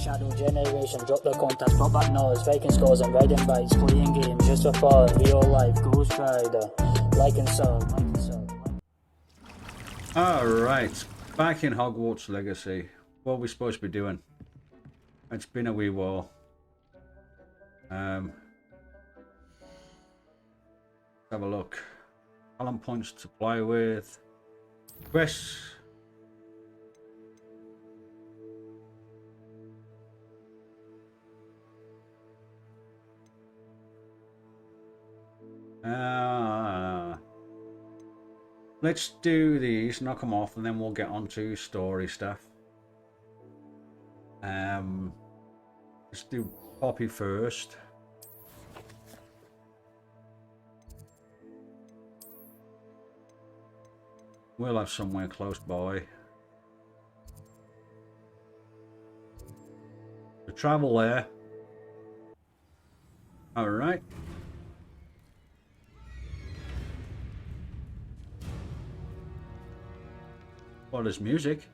shadow generation, drop the contacts, pop back nose, faking scores and riding bikes, playing games just for fun, real life, Ghost Rider, like and sub. Alright, back in Hogwarts Legacy. What are we supposed to be doing? It's been a wee while. Let's have a look. Talent points to play with. Quests. Let's do these, knock them off, and then we'll get on to story stuff. Let's do Poppy first. We'll have somewhere close by to travel there. All right. What is music?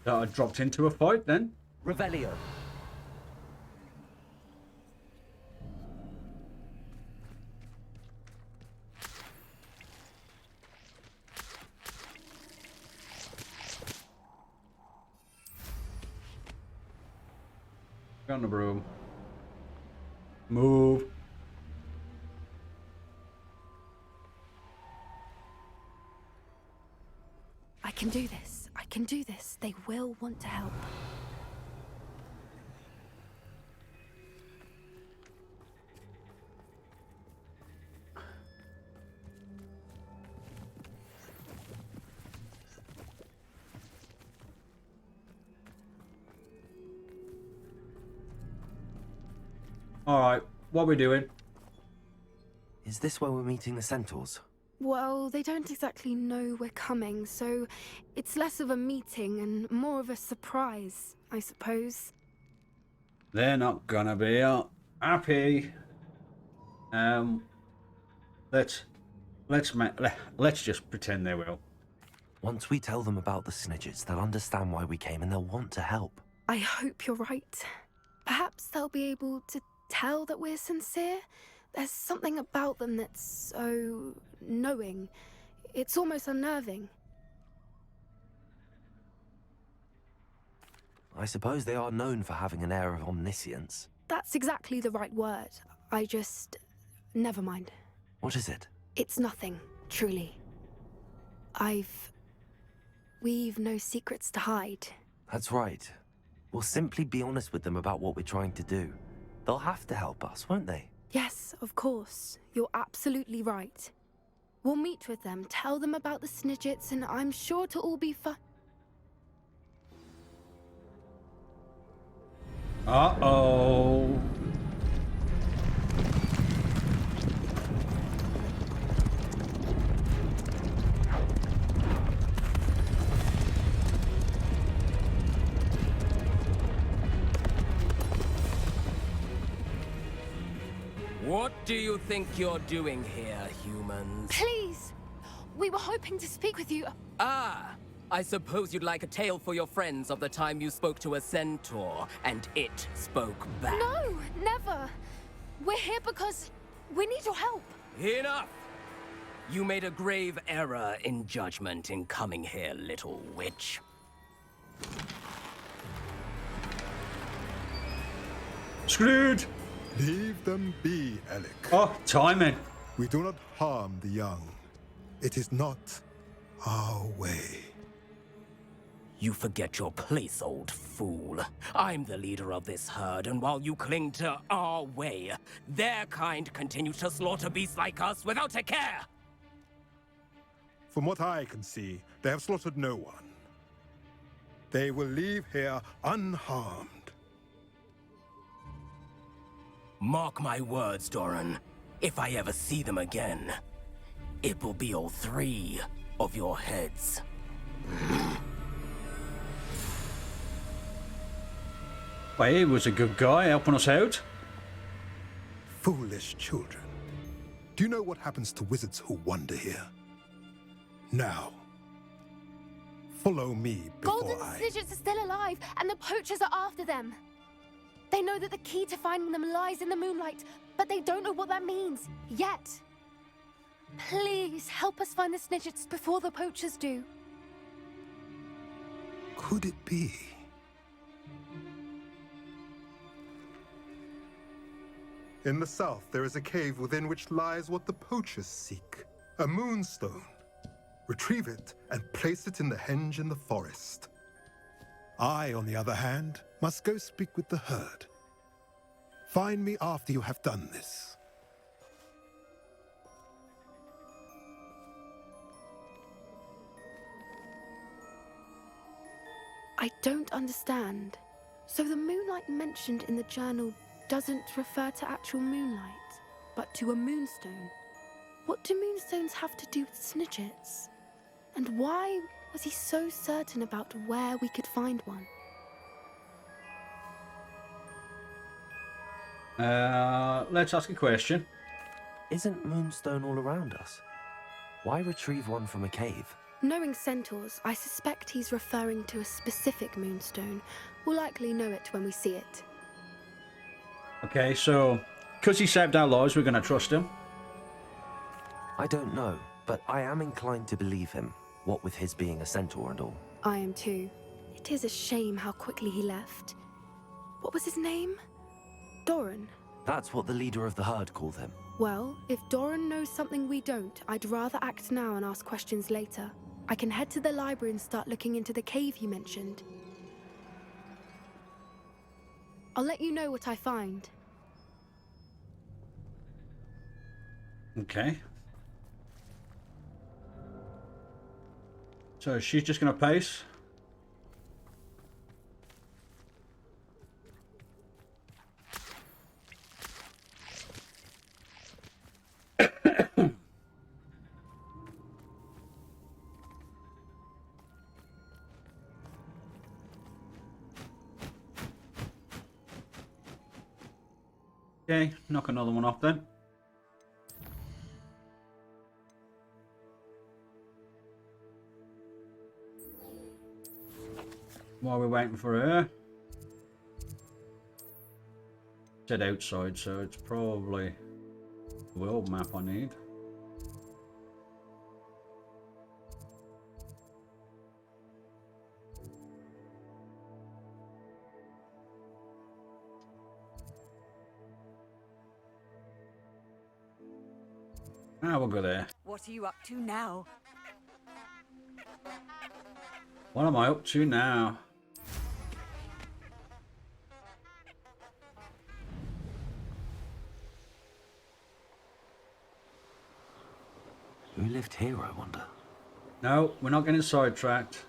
That I dropped into a fight then? Revelio. Get on the broom. Move. I can do this. I can do this. They will want to help. Alright, what are we doing? Is this where we're meeting the centaurs? Well, they don't exactly know we're coming, so it's less of a meeting and more of a surprise, I suppose. They're not gonna be happy. Let's just pretend they will. Once we tell them about the Snidgets, they'll understand why we came and they'll want to help. I hope you're right. Perhaps they'll be able to tell that we're sincere. There's something about them that's so knowing. It's almost unnerving. I suppose they are known for having an air of omniscience. That's exactly the right word. I just... never mind. What is it? It's nothing, truly. We've no secrets to hide. That's right. We'll simply be honest with them about what we're trying to do. They'll have to help us, won't they? Yes, of course. You're absolutely right. We'll meet with them, tell them about the Snidgets, and I'm sure it'll all be fun. Uh-oh. What do you think you're doing here, humans? Please! We were hoping to speak with you. Ah! I suppose you'd like a tale for your friends of the time you spoke to a centaur, and it spoke back. No, never. We're here because we need your help. Enough! You made a grave error in judgment in coming here, little witch. Screwed! Leave them be, Alec. Oh, timing. We do not harm the young. It is not our way. You forget your place, old fool. I'm the leader of this herd, and while you cling to our way, their kind continue to slaughter beasts like us without a care! From what I can see, they have slaughtered no one. They will leave here unharmed. Mark my words, Doran. If I ever see them again, it will be all 3 of your heads. Well, he was a good guy helping us out. Foolish children. Do you know what happens to wizards who wander here? Now, Follow me before Golden I... Snidgets are still alive, and the poachers are after them. They know that the key to finding them lies in the moonlight, but they don't know what that means, yet. Please, help us find the Snidgets before the poachers do. Could it be? In the south, there is a cave within which lies what the poachers seek. A moonstone. Retrieve it and place it in the henge in the forest. I, on the other hand, must go speak with the herd. Find me after you have done this. I don't understand. So the moonlight mentioned in the journal doesn't refer to actual moonlight, but to a moonstone. What do moonstones have to do with Snidgets? And why was he so certain about where we could find one? Let's ask a question. Isn't Moonstone all around us? Why retrieve one from a cave? Knowing centaurs, I suspect he's referring to a specific moonstone. We'll likely know it when we see it. Okay, so because he saved our lives, we're going to trust him. I don't know, but I am inclined to believe him, what with his being a centaur and all. I am too. It is a shame how quickly he left. What was his name? Doran. That's what the leader of the herd called him. Well, if Doran knows something we don't, I'd rather act now and ask questions later. I can head to the library and start looking into the cave you mentioned. I'll let you know what I find. Okay. So she's just going to pace. Okay, knock another one off then. While we're waiting for her. Said outside, so it's probably the world map I need. Ah, we'll go there. What are you up to now? What am I up to now? Who lived here, I wonder? No, we're not getting sidetracked.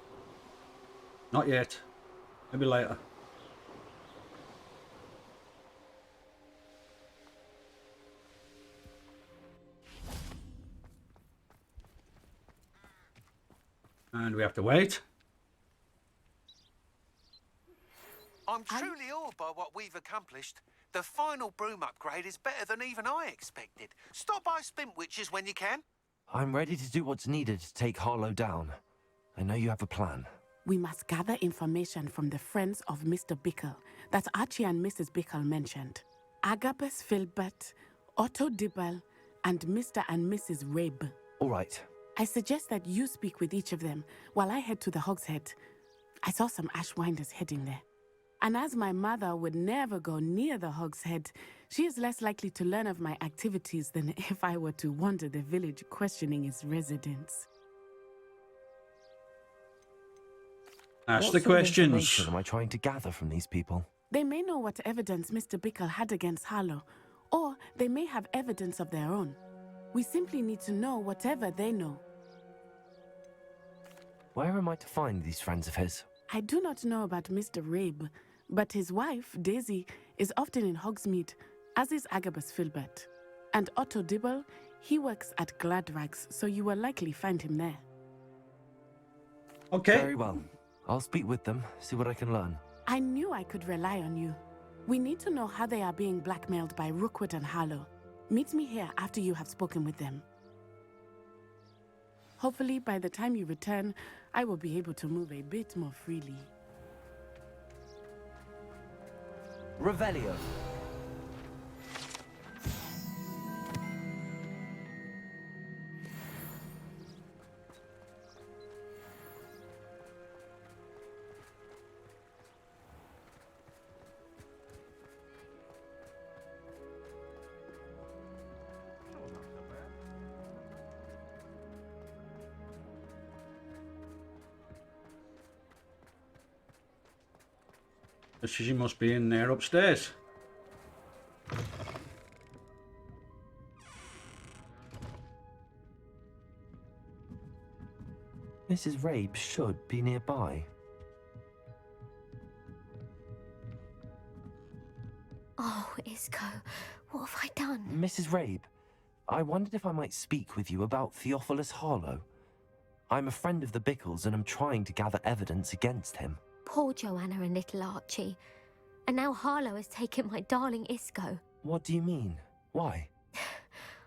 Not yet. Maybe later. And we have to wait. I'm truly awed by what we've accomplished. The final broom upgrade is better than even I expected. Stop by Spintwitches when you can. I'm ready to do what's needed to take Harlow down. I know you have a plan. We must gather information from the friends of Mr. Bickle that Archie and Mrs. Bickle mentioned. Agabus Filbert, Otto Dibble, and Mr. and Mrs. Rabe. All right. I suggest that you speak with each of them while I head to the Hogshead. I saw some Ashwinders heading there. And as my mother would never go near the Hogshead, she is less likely to learn of my activities than if I were to wander the village questioning its residents. Ask the What sort of questions. information am I trying to gather from these people? They may know what evidence Mr. Bickle had against Harlow, or they may have evidence of their own. We simply need to know whatever they know. Where am I to find these friends of his? I do not know about Mr. Rabe, but his wife, Daisy, is often in Hogsmeade, as is Agabus Filbert. And Otto Dibble, he works at Gladrags, so you will likely find him there. Okay. Very well. I'll speak with them, see what I can learn. I knew I could rely on you. We need to know how they are being blackmailed by Rookwood and Harlow. Meet me here after you have spoken with them. Hopefully, by the time you return, I will be able to move a bit more freely. Revelio. She must be in there upstairs. Mrs. Rabe should be nearby. Oh, Isco, what have I done? Mrs. Rabe, I wondered if I might speak with you about Theophilus Harlow. I'm a friend of the Bickles and I'm trying to gather evidence against him. Poor Joanna and little Archie. And now Harlow has taken my darling Isco. What do you mean? Why?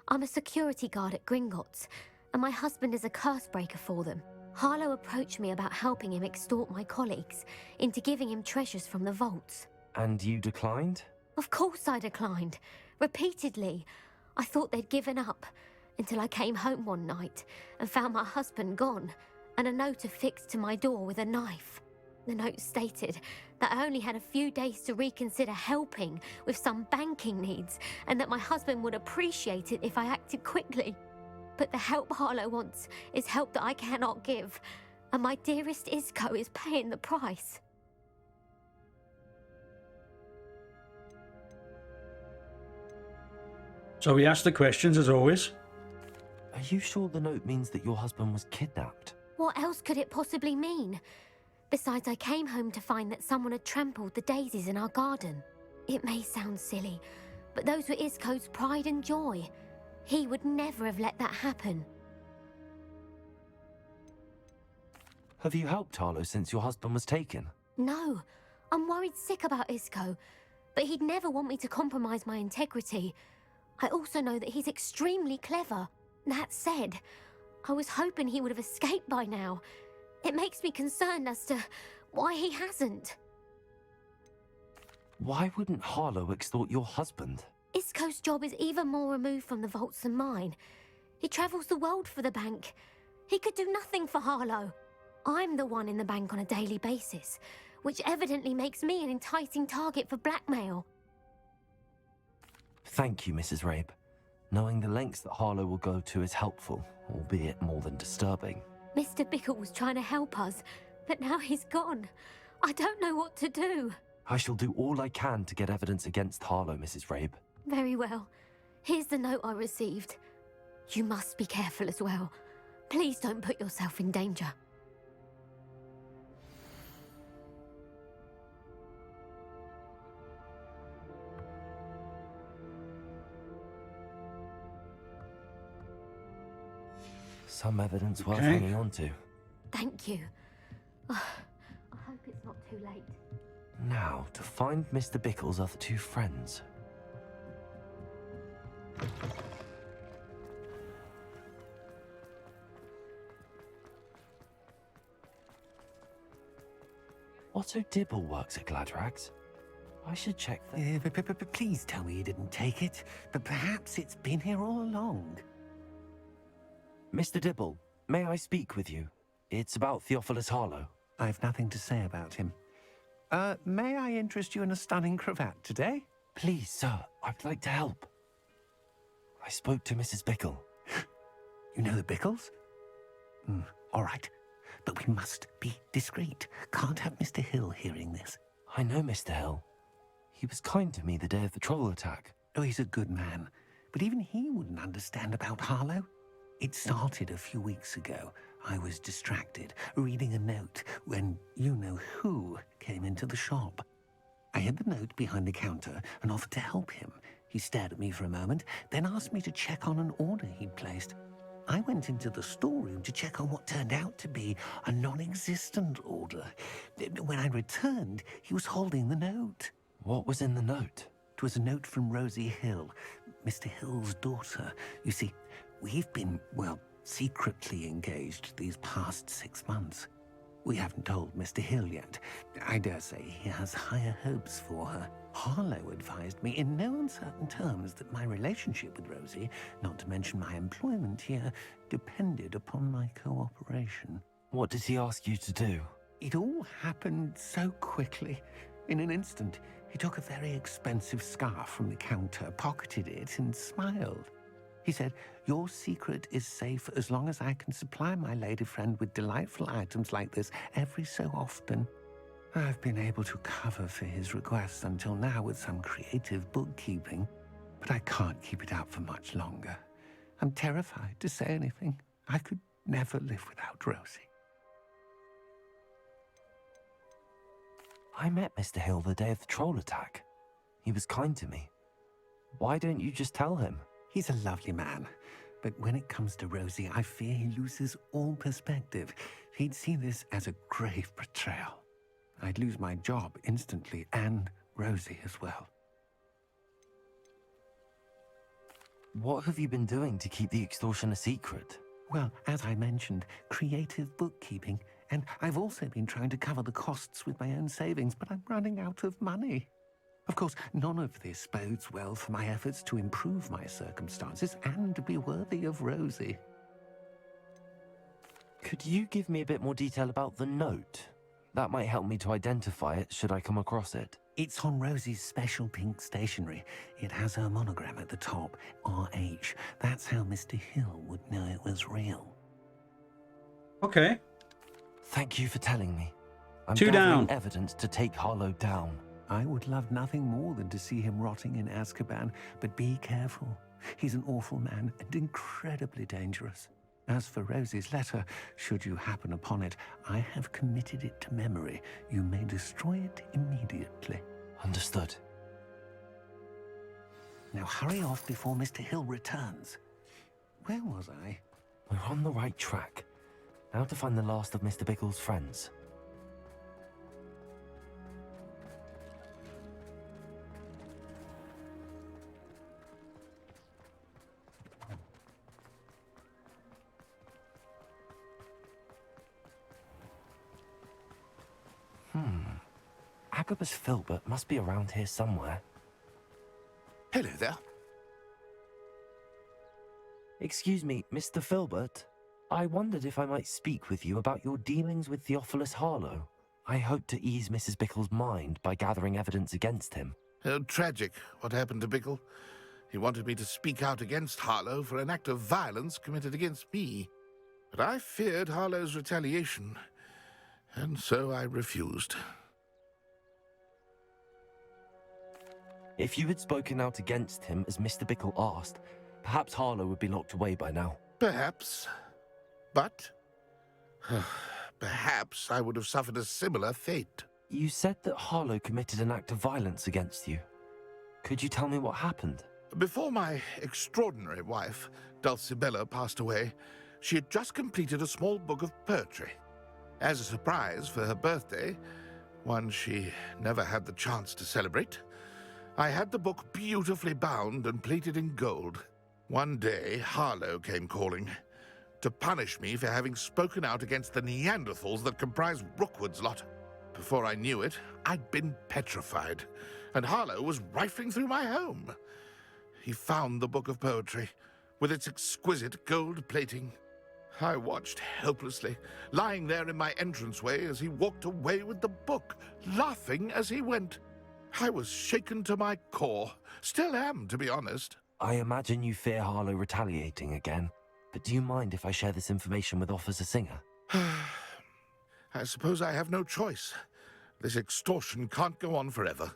I'm a security guard at Gringotts, and my husband is a curse breaker for them. Harlow approached me about helping him extort my colleagues into giving him treasures from the vaults. And you declined? Of course I declined. Repeatedly. I thought they'd given up, until I came home one night and found my husband gone, and a note affixed to my door with a knife. The note stated that I only had a few days to reconsider helping with some banking needs, and that my husband would appreciate it if I acted quickly. But the help Harlow wants is help that I cannot give, and my dearest Isco is paying the price. So he asked the questions as always. Are you sure the note means that your husband was kidnapped? What else could it possibly mean? Besides, I came home to find that someone had trampled the daisies in our garden. It may sound silly, but those were Isco's pride and joy. He would never have let that happen. Have you helped Harlow since your husband was taken? No, I'm worried sick about Isco, but he'd never want me to compromise my integrity. I also know that he's extremely clever. That said, I was hoping he would have escaped by now. It makes me concerned as to why he hasn't. Why wouldn't Harlow extort your husband? Isco's job is even more removed from the vaults than mine. He travels the world for the bank. He could do nothing for Harlow. I'm the one in the bank on a daily basis, which evidently makes me an enticing target for blackmail. Thank you, Mrs. Rabe. Knowing the lengths that Harlow will go to is helpful, albeit more than disturbing. Mr. Bickle was trying to help us, but now he's gone. I don't know what to do. I shall do all I can to get evidence against Harlow, Mrs. Rabe. Very well. Here's the note I received. You must be careful as well. Please don't put yourself in danger. Some evidence worth hanging on to. Thank you. I hope it's not too late. Now, to find Mr. Bickle's other two friends. Otto Dibble works at Gladrags. I should check that. Please tell me you didn't take it, but perhaps it's been here all along. Mr. Dibble, may I speak with you? It's about Theophilus Harlow. I've nothing to say about him. May I interest you in a stunning cravat today? Please, sir, I'd like to help. I spoke to Mrs. Bickle. You know the Bickles? All right, but we must be discreet. Can't have Mr. Hill hearing this. I know Mr. Hill. He was kind to me the day of the troll attack. Oh, he's a good man, but even he wouldn't understand about Harlow. It started a few weeks ago. I was distracted, reading a note, when you-know-who came into the shop. I hid the note behind the counter and offered to help him. He stared at me for a moment, then asked me to check on an order he'd placed. I went into the storeroom to check on what turned out to be a non-existent order. When I returned, he was holding the note. What was in the note? It was a note from Rosie Hill, Mr. Hill's daughter. You see, we've been, well, secretly engaged these past 6 months. We haven't told Mr. Hill yet. I dare say he has higher hopes for her. Harlow advised me in no uncertain terms that my relationship with Rosie, not to mention my employment here, depended upon my cooperation. What did he ask you to do? It all happened so quickly. In an instant, he took a very expensive scarf from the counter, pocketed it, and smiled. He said, "Your secret is safe as long as I can supply my lady friend with delightful items like this every so often." I've been able to cover for his requests until now with some creative bookkeeping, but I can't keep it up for much longer. I'm terrified to say anything. I could never live without Rosie. I met Mr. Hill the day of the troll attack. He was kind to me. Why don't you just tell him? He's a lovely man, but when it comes to Rosie, I fear he loses all perspective. He'd see this as a grave betrayal. I'd lose my job instantly, and Rosie as well. What have you been doing to keep the extortion a secret? Well, as I mentioned, creative bookkeeping, and I've also been trying to cover the costs with my own savings, but I'm running out of money. Of course, none of this bodes well for my efforts to improve my circumstances and to be worthy of Rosie. Could you give me a bit more detail about the note? That might help me to identify it should I come across it. It's on Rosie's special pink stationery. It has her monogram at the top, RH. That's how Mr. Hill would know it was real. Okay. Thank you for telling me. I'm Two gathering down. evidence to take Harlow down. I would love nothing more than to see him rotting in Azkaban, but be careful. He's an awful man and incredibly dangerous. As for Rosie's letter, should you happen upon it, I have committed it to memory. You may destroy it immediately. Understood. Now hurry off before Mr. Hill returns. Where was I? We're on the right track. Now to find the last of Mr. Bickle's friends. Agabus Filbert must be around here somewhere. Hello there. Excuse me, Mr. Filbert. I wondered if I might speak with you about your dealings with Theophilus Harlow. I hope to ease Mrs. Bickle's mind by gathering evidence against him. Tragic, what happened to Bickle. He wanted me to speak out against Harlow for an act of violence committed against me. But I feared Harlow's retaliation, and so I refused. If you had spoken out against him as Mr. Bickle asked, perhaps Harlow would be locked away by now. Perhaps. But perhaps I would have suffered a similar fate. You said that Harlow committed an act of violence against you. Could you tell me what happened? Before my extraordinary wife, Dulcibella, passed away, she had just completed a small book of poetry. As a surprise for her birthday, one she never had the chance to celebrate, I had the book beautifully bound and plated in gold. One day, Harlow came calling to punish me for having spoken out against the Neanderthals that comprise Rookwood's lot. Before I knew it, I'd been petrified, and Harlow was rifling through my home. He found the book of poetry, with its exquisite gold plating. I watched helplessly, lying there in my entranceway as he walked away with the book, laughing as he went. I was shaken to my core. Still am, to be honest. I imagine you fear Harlow retaliating again, but do you mind if I share this information with Officer Singer? I suppose I have no choice. This extortion can't go on forever.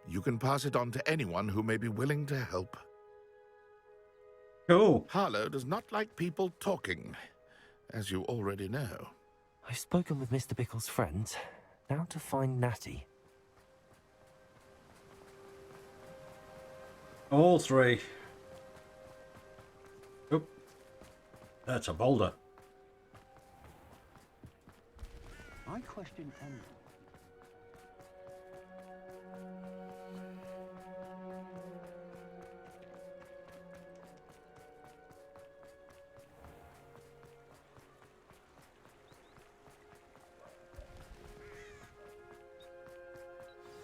You can pass it on to anyone who may be willing to help. Cool. Harlow does not like people talking, as you already know. I've spoken with Mr. Bickle's friends. Now to find Natty. All three. Oop. That's a boulder. I question anyone.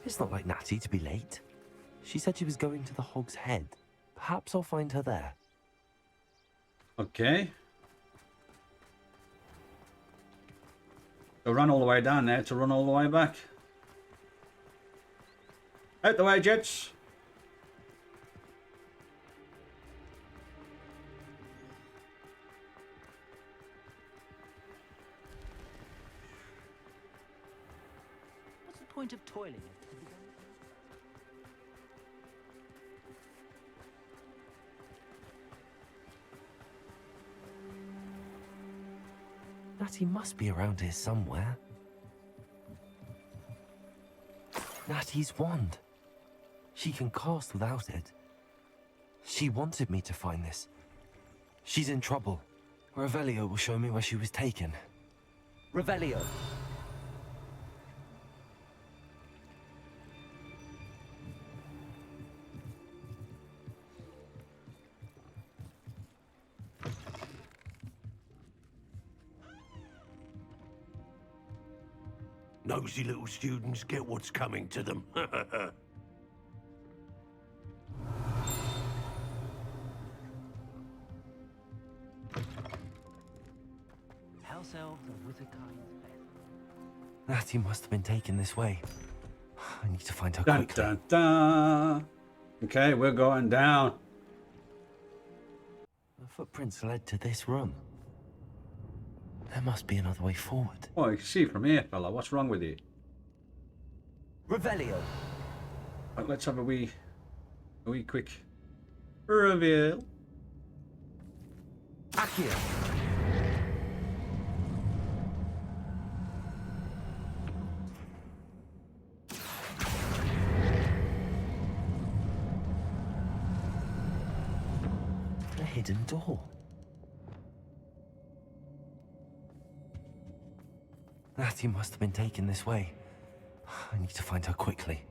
It's not like Natty to be late. She said she was going to the Hog's Head. Perhaps I'll find her there. Okay. So run all the way down there to run all the way back. Out the way, Jets. What's the point of toiling? Natty must be around here somewhere. Natty's wand. She can cast without it. She wanted me to find this. She's in trouble. Revelio will show me where she was taken. Revelio! Nosy little students get what's coming to them. House elves are Witherkind's best. Natty must have been taken this way. I need to find her Dun, quickly. dun, dun. Okay, we're going down. The footprints led to this room. There must be another way forward. Oh, you can see from here, fella. What's wrong with you? Revelio! Right, let's have a wee quick reveal. Accio! A hidden door. Natty must have been taken this way. I need to find her quickly.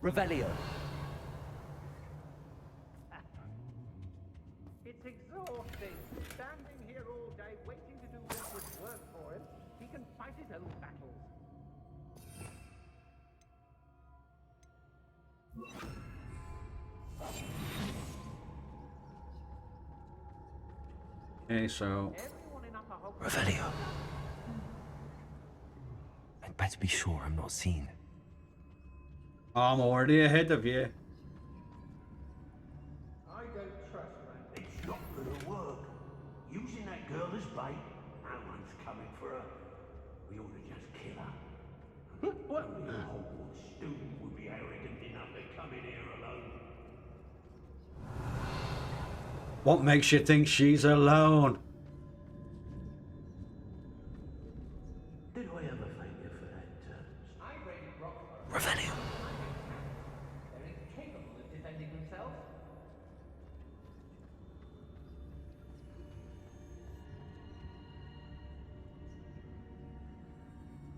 Revelio! It's exhausting. Standing here all day waiting to do what would work for him. He can fight his own battles. Okay, so Revelio. I'd better be sure I'm not seen. I'm already ahead of you. I don't trust that. It's not gonna work. Using that girl as bait, no one's coming for her. We ought to just kill her. What? Only a Hogwarts student would be arrogant enough to come in here alone. What makes you think she's alone? Did I ever thank you for that? I raided Rockford. Revelio. They're incapable of defending themselves.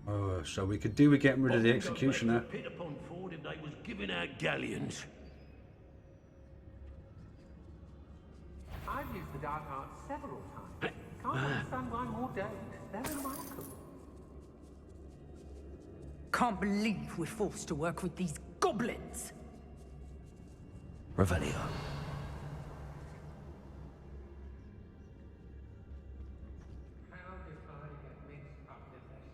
Oh, so we could do with getting rid of the executioner. Pit upon Ford if they was giving out galleons. I've used the dark arts several times. Can't understand why more don't. They're remarkable. Can't believe we're forced to work with these goblins. Revelio. How did I get mixed up in this?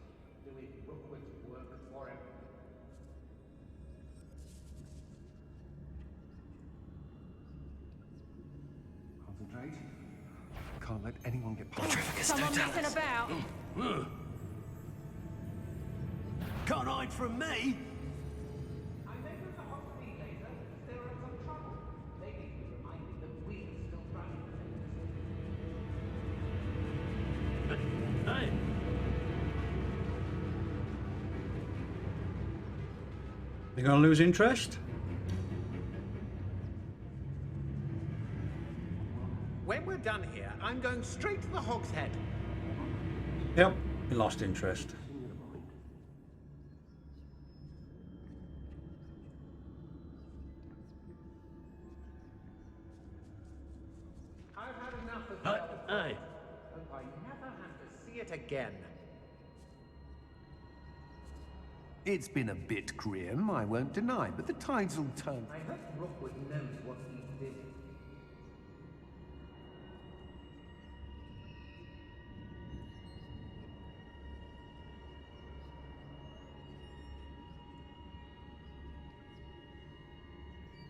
Doing Rookwood's work for him? Concentrate. Can't let anyone get past. Someone messing about. Can't hide from me. I may go to Hogsmeade later if there are some trouble. They need to remind me that we're still trying to Hey. You gonna lose interest? When we're done here, I'm going straight to the Hog's Head. Yep, you lost interest. I've had enough of that. Hey. Hope I never have to see it again. It's been a bit grim, I won't deny, but the tides will turn. I hope Rookwood knows what he's doing.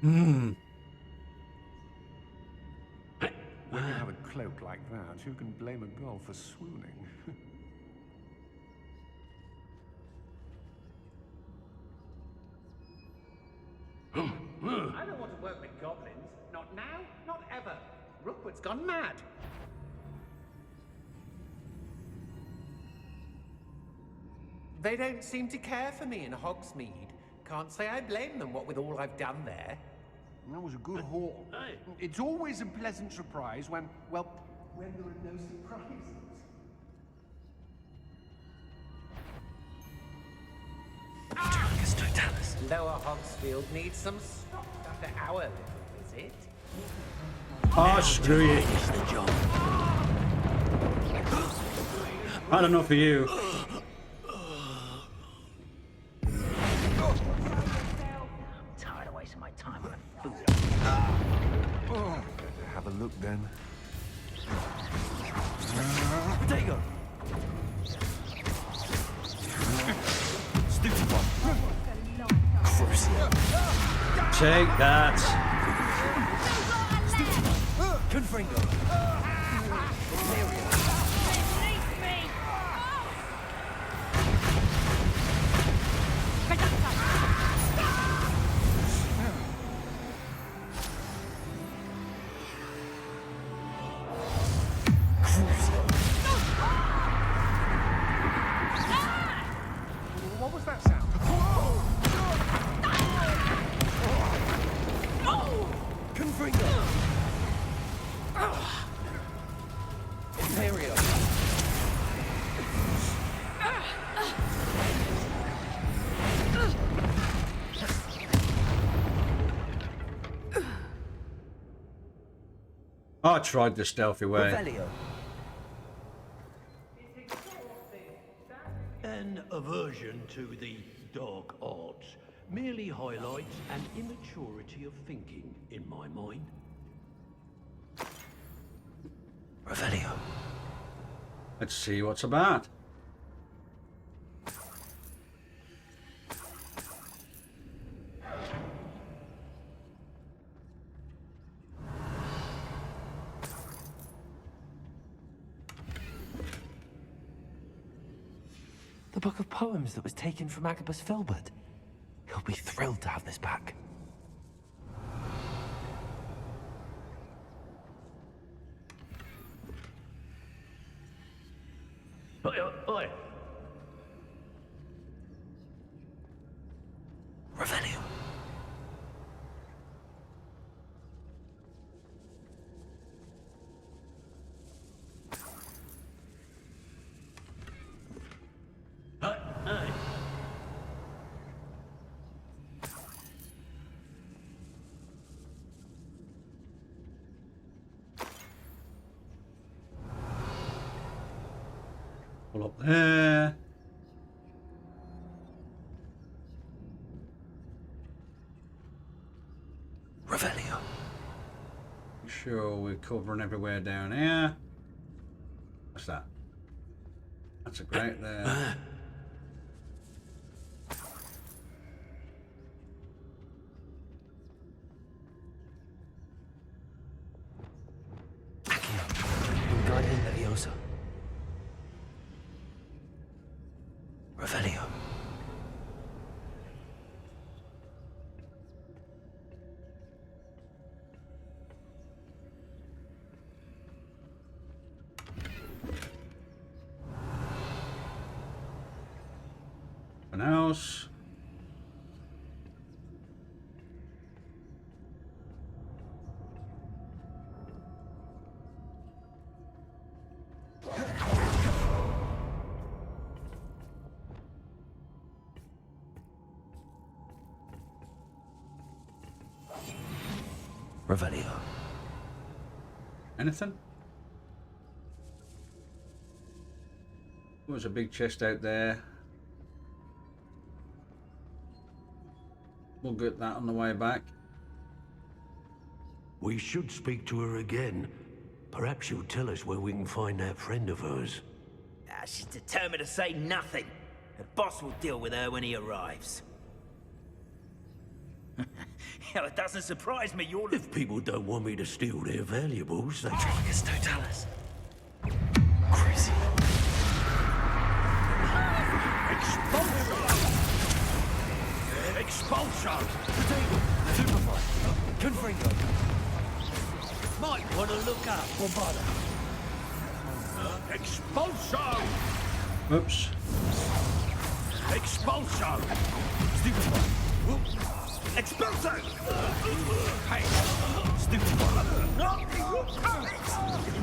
Hmm. When you have a cloak like that, you can blame a girl for swooning. I don't want to work with goblins. Not now, not ever. Rookwood's gone mad. They don't seem to care for me in Hogsmeade. Can't say I blame them, what with all I've done there. That was a good haul. It's always a pleasant surprise when, well, when there are no surprises. Lower Hogsfield needs some stock after our little visit. Oh, screw you. I don't know for you. I'm tired of wasting my time on food. Better have a look then. There you go. Stupid one. Take that. Confringo. What was that sound? Confringo. Imperio. I tried the stealthy way. Revelio. An aversion to the dark arts merely highlights an immaturity of thinking in my mind. Revelio. Let's see what's about. The book of poems that was taken from Agabus Filbert. He'll be thrilled to have this back. Oi. Revelio. Pull up there. Revelio. Sure, we're covering everywhere down here. What's that? That's a grate there. Guardian Leviosa. Revelio. An house. Revelio. Anything? There was a big chest out there. We'll get that on the way back. We should speak to her again. Perhaps she'll tell us where we can find that friend of hers. She's determined to say nothing. The boss will deal with her when he arrives. Yeah, it doesn't surprise me you're... If people don't want me to steal their valuables, they... Tragus Totalis. Crazy. Expulsion! Superfly. Confringo. Might want to look up. Bombarda. Expulsion! Oops. Expulsion! Stupefy. Expulsion! Hey! Stupefy.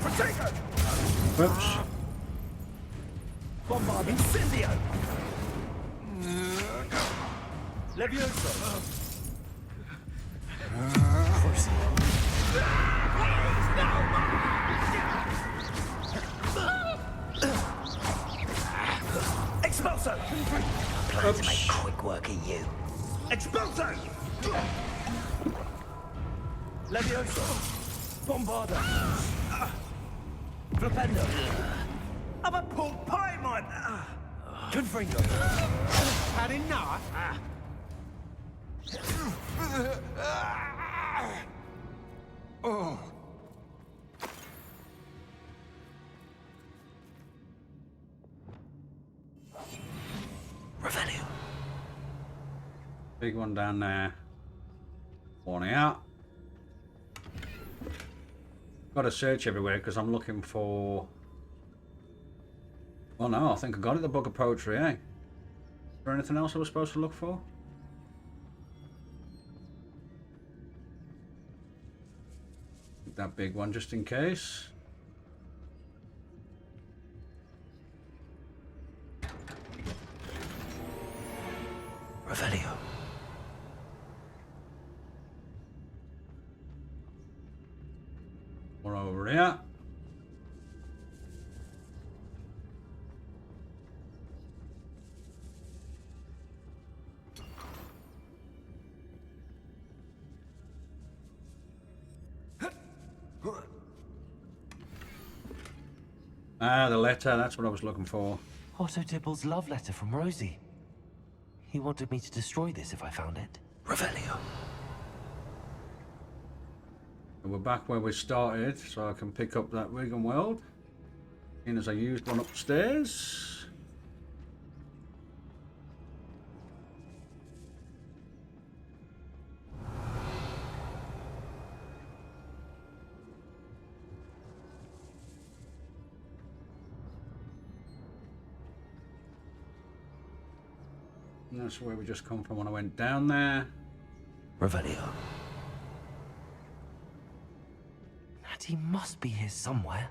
Protego! Oops. Bombard. Incendio. Levioso. Expulso! Plan to make quick work of you. Expulso! Levioso. Bombarda. Flipendo. I'm a pork pie, man! Confringo. Had enough? Oh. Revelio. Big one down there. One out. Got to search everywhere because I'm looking for... Oh no, I think I got it, the book of poetry, eh? Is there anything else I was supposed to look for? That big one just in case. Revelio. One over here. Ah, the letter, that's what I was looking for. Otto Dibble's love letter from Rosie. He wanted me to destroy this if I found it. Revelio. And we're back where we started, so I can pick up that Wigan Weld. In as I used one upstairs. And that's where we just come from when I went down there. Revelio. Natty must be here somewhere.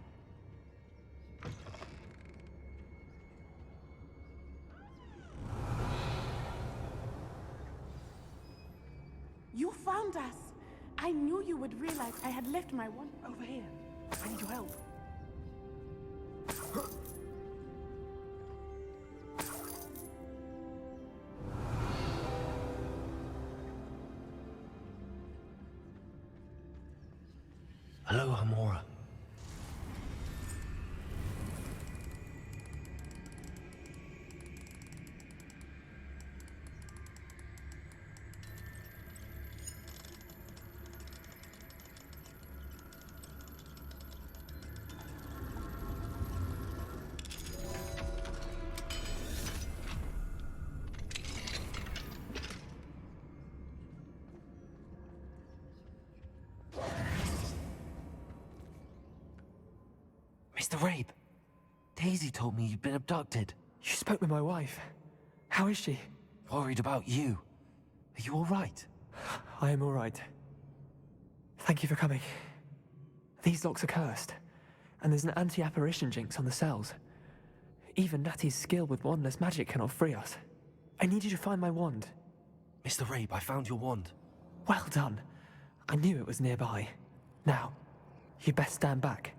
You found us! I knew you would realize I had left my wand over here. I need your help. Hello, Hamora. Mr. Rabe, Daisy told me you'd been abducted. You spoke with my wife. How is she? Worried about you. Are you all right? I am all right. Thank you for coming. These locks are cursed, and there's an anti-apparition jinx on the cells. Even Natty's skill with wandless magic cannot free us. I need you to find my wand. Mr. Rabe, I found your wand. Well done. I knew it was nearby. Now, you best stand back.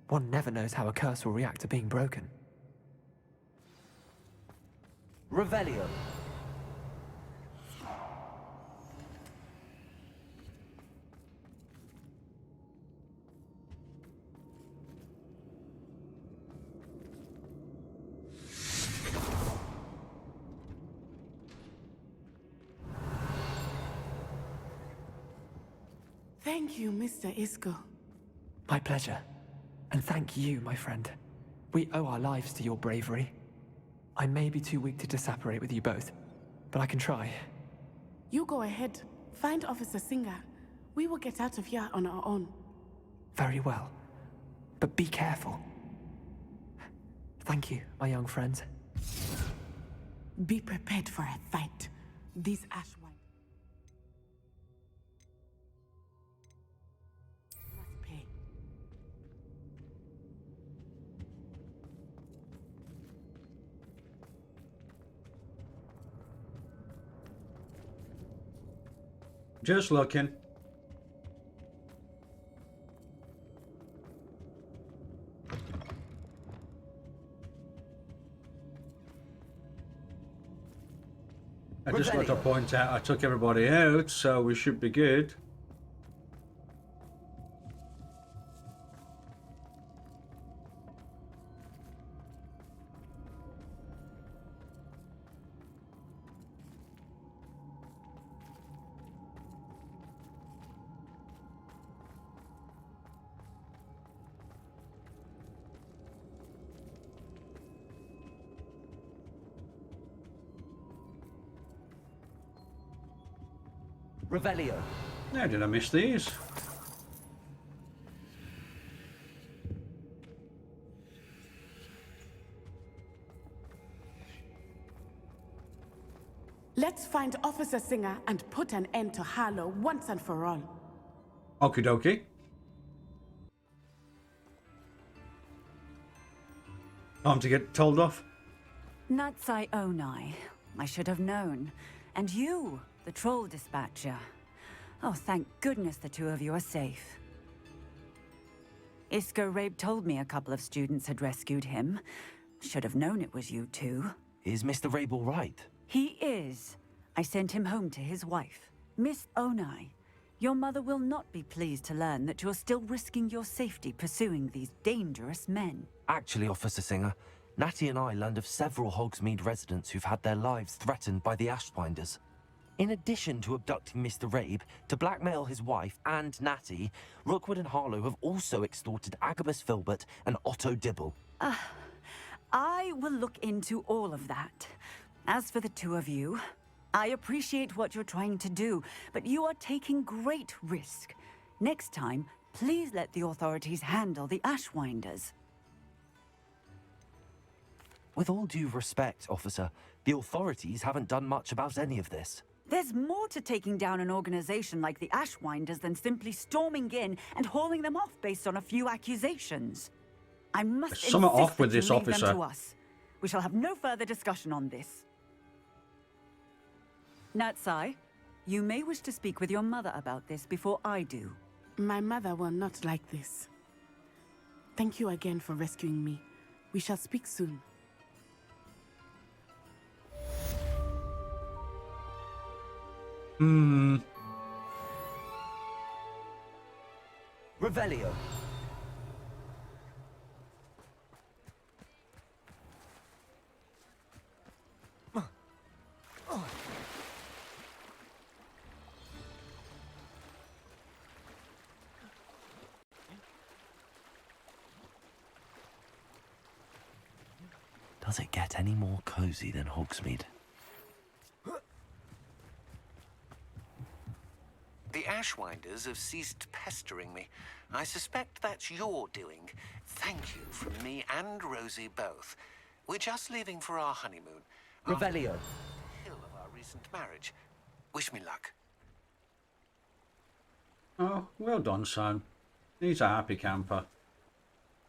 One never knows how a curse will react to being broken. Revelio. Thank you, Mr. Isco. My pleasure. And thank you, my friend. We owe our lives to your bravery. I may be too weak to disapparate with you both, but I can try. You go ahead. Find Officer Singer. We will get out of here on our own. Very well. But be careful. Thank you, my young friends. Be prepared for a fight. These Ashwine must pay. Just looking. I just got to point out I took everybody out, so we should be good. Revelio. How did I miss these? Let's find Officer Singer and put an end to Harlow once and for all. Okie dokie. Time to get told off. Natsai Onai. I should have known. And you, the troll dispatcher. Oh, thank goodness the two of you are safe. Isco Rabe told me a couple of students had rescued him. Should have known it was you two. Is Mr. Rabe all right? He is. I sent him home to his wife. Miss Onai, your mother will not be pleased to learn that you're still risking your safety pursuing these dangerous men. Actually, Officer Singer, Natty and I learned of several Hogsmeade residents who've had their lives threatened by the Ashwinders. In addition to abducting Mr. Rabe to blackmail his wife and Natty, Rookwood and Harlow have also extorted Agabus Filbert and Otto Dibble. I will look into all of that. As for the two of you, I appreciate what you're trying to do, but you are taking great risk. Next time, please let the authorities handle the Ashwinders. With all due respect, officer, the authorities haven't done much about any of this. There's more to taking down an organization like the Ashwinders than simply storming in and hauling them off based on a few accusations. I must insist off with that you this leave them officer. to us. We shall have no further discussion on this. Natsai, you may wish to speak with your mother about this before I do. My mother will not like this. Thank you again for rescuing me. We shall speak soon. Revelio. Does it get any more cozy than Hogsmeade? The Ashwinders have ceased pestering me. I suspect that's your doing. Thank you from me and Rosie both. We're just leaving for our honeymoon. Revelio. Hill of our recent marriage. Wish me luck. Oh, well done, son. He's a happy camper.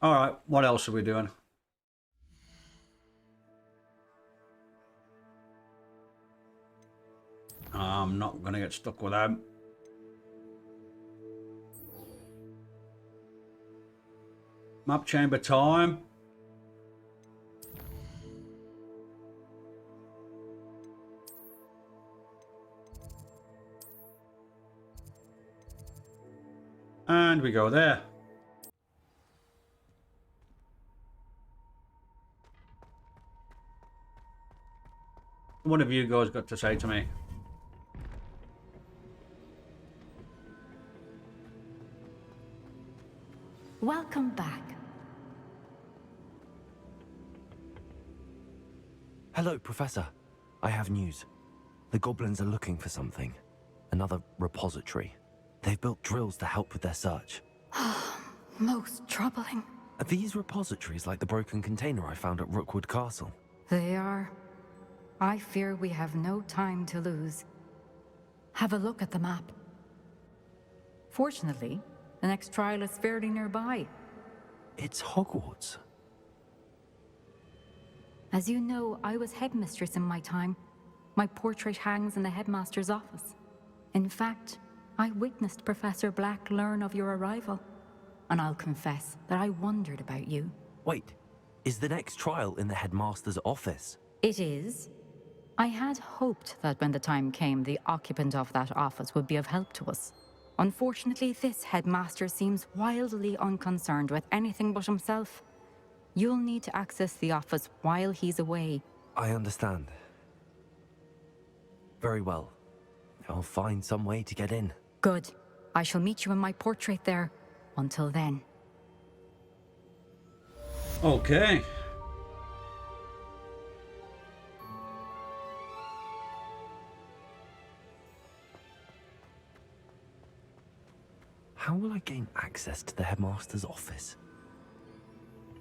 Alright, what else are we doing? I'm not going to get stuck with them. Map chamber time. And we go there. What have you guys got to say to me? Welcome back. Hello, Professor. I have news. The goblins are looking for something. Another repository. They've built drills to help with their search. Most troubling. Are these repositories like the broken container I found at Rookwood Castle? They are. I fear we have no time to lose. Have a look at the map. Fortunately, the next trial is fairly nearby. It's Hogwarts. As you know, I was headmistress in my time. My portrait hangs in the headmaster's office. In fact, I witnessed Professor Black learn of your arrival. And I'll confess that I wondered about you. Wait, is the next trial in the headmaster's office? It is. I had hoped that when the time came, the occupant of that office would be of help to us. Unfortunately, this headmaster seems wildly unconcerned with anything but himself. You'll need to access the office while he's away. I understand. Very well. I'll find some way to get in. Good. I shall meet you in my portrait there. Until then. Okay. How will I gain access to the headmaster's office?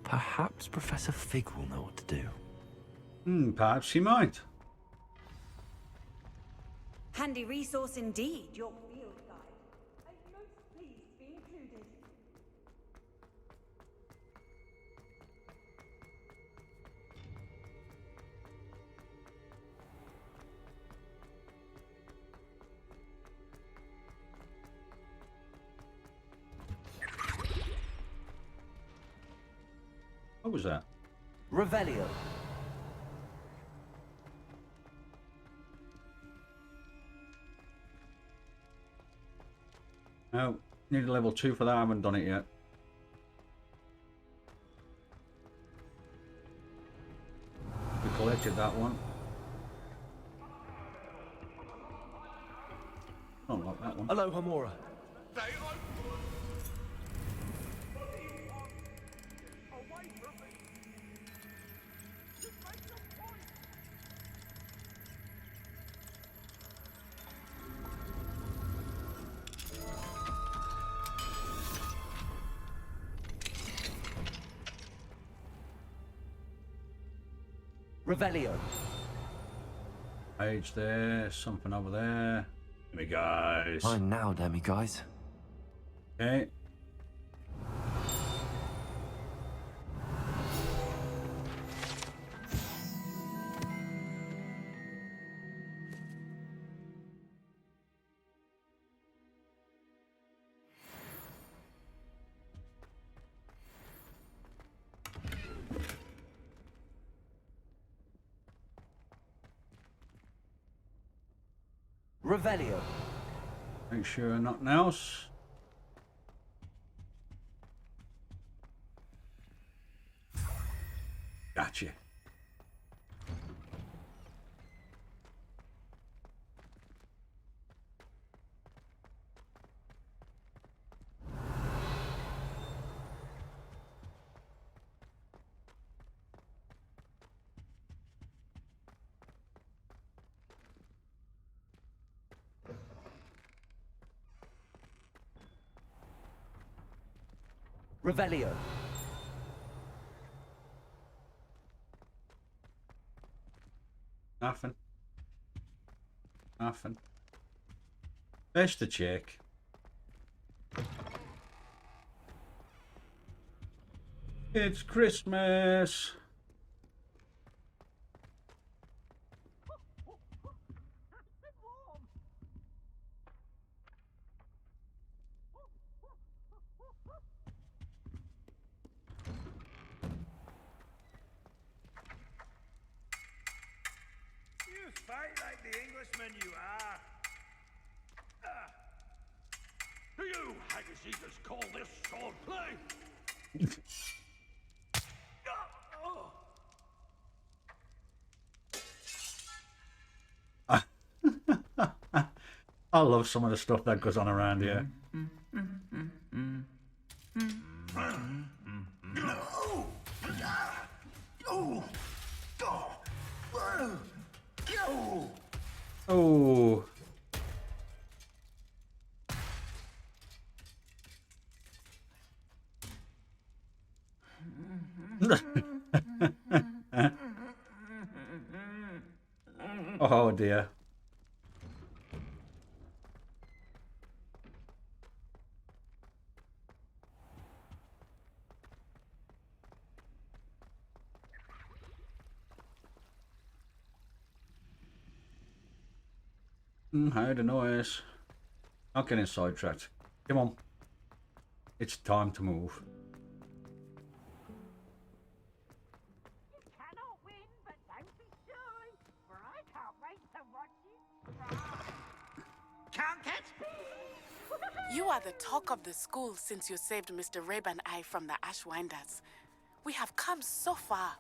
Perhaps Professor Fig will know what to do. Perhaps she might. Handy resource indeed, your field guide. I'm most pleased to be included. What was that? Revelio. No, need a level 2 for that. I haven't done it yet. We collected that one. Don't like that one. Hello, Hamora. Revelio. Page there, something over there. Here we go. Fine now, guys. Okay. Revelio. Make sure nothing else. Gotcha. Revelio. Nothing. Nothing. Best to check. It's Christmas. You fight like the Englishman you are. Do you haggis eaters call this sword play? I love some of the stuff that goes on around here. Oh. Oh dear. How the noise. Not getting sidetracked. Come on. It's time to move. Can't catch me! You are the talk of the school since you saved Mr. Rabe and I from the Ashwinders. We have come so far.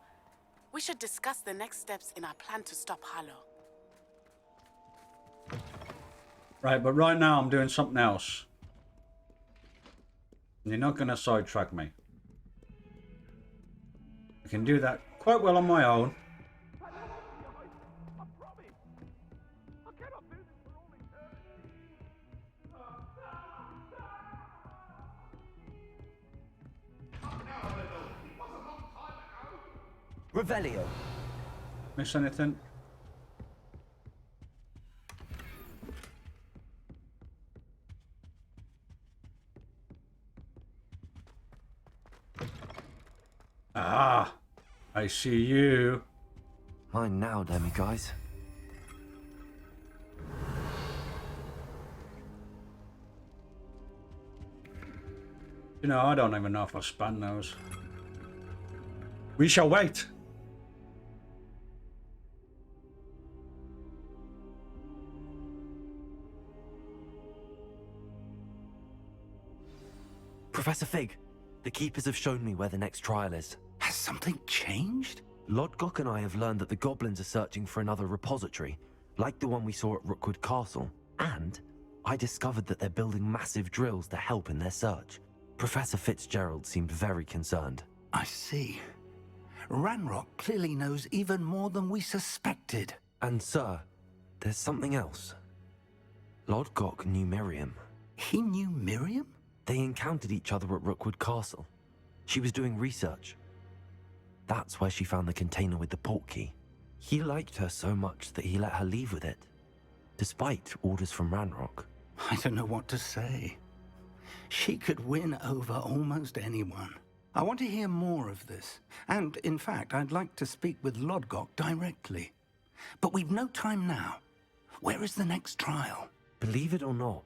We should discuss the next steps in our plan to stop Harlow. Right, but right now I'm doing something else. You're not going to sidetrack me. I can do that quite well on my own. Revelio. Miss anything? Ah, I see you. Mine now, Demi, guys. You know, I don't even know if I span those. We shall wait. Professor Fig, the Keepers have shown me where the next trial is. Has something changed? Lodgok and I have learned that the goblins are searching for another repository, like the one we saw at Rookwood Castle. And I discovered that they're building massive drills to help in their search. Professor Fitzgerald seemed very concerned. I see. Ranrock clearly knows even more than we suspected. And sir, there's something else. Lodgok knew Miriam. He knew Miriam? They encountered each other at Rookwood Castle. She was doing research. That's where she found the container with the portkey. He liked her so much that he let her leave with it, despite orders from Ranrock. I don't know what to say. She could win over almost anyone. I want to hear more of this. And, in fact, I'd like to speak with Lodgok directly. But we've no time now. Where is the next trial? Believe it or not,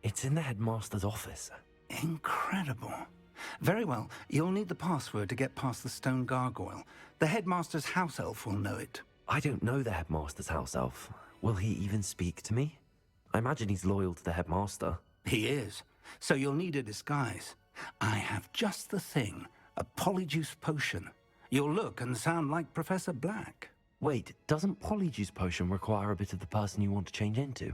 it's in the headmaster's office. Incredible. Very well. You'll need the password to get past the stone gargoyle. The headmaster's house elf will know it. I don't know the headmaster's house elf. Will he even speak to me? I imagine he's loyal to the headmaster. He is. So you'll need a disguise. I have just the thing. A polyjuice potion. You'll look and sound like Professor Black. Wait, doesn't polyjuice potion require a bit of the person you want to change into?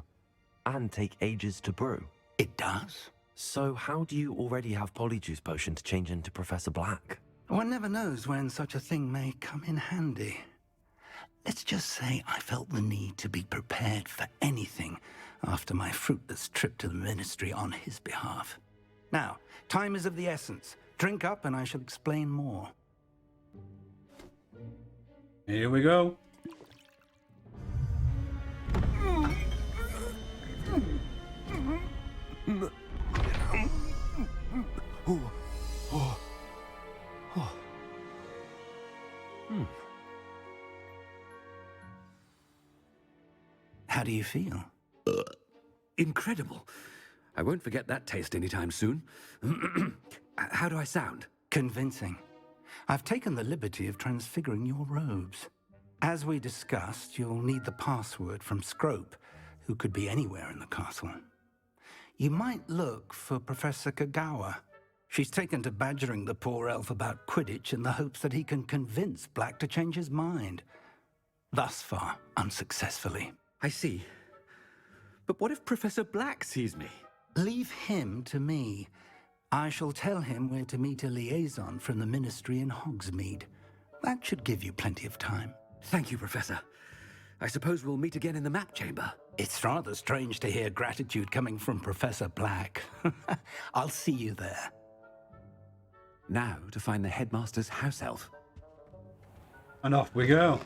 And take ages to brew? It does. So how do you already have polyjuice potion to change into Professor Black? One never knows when such a thing may come in handy. Let's just say I felt the need to be prepared for anything after my fruitless trip to the ministry on his behalf. Now, time is of the essence. Drink up and I shall explain more. Here we go. How do you feel? Incredible. I won't forget that taste anytime soon. How do I sound? Convincing. I've taken the liberty of transfiguring your robes. As we discussed, you'll need the password from Scrope, who could be anywhere in the castle. You might look for Professor Kagawa. She's taken to badgering the poor elf about Quidditch in the hopes that he can convince Black to change his mind. Thus far, unsuccessfully. I see. But what if Professor Black sees me? Leave him to me. I shall tell him where to meet a liaison from the ministry in Hogsmeade. That should give you plenty of time. Thank you, Professor. I suppose we'll meet again in the map chamber. It's rather strange to hear gratitude coming from Professor Black. I'll see you there. Now to find the headmaster's house elf. And off we go.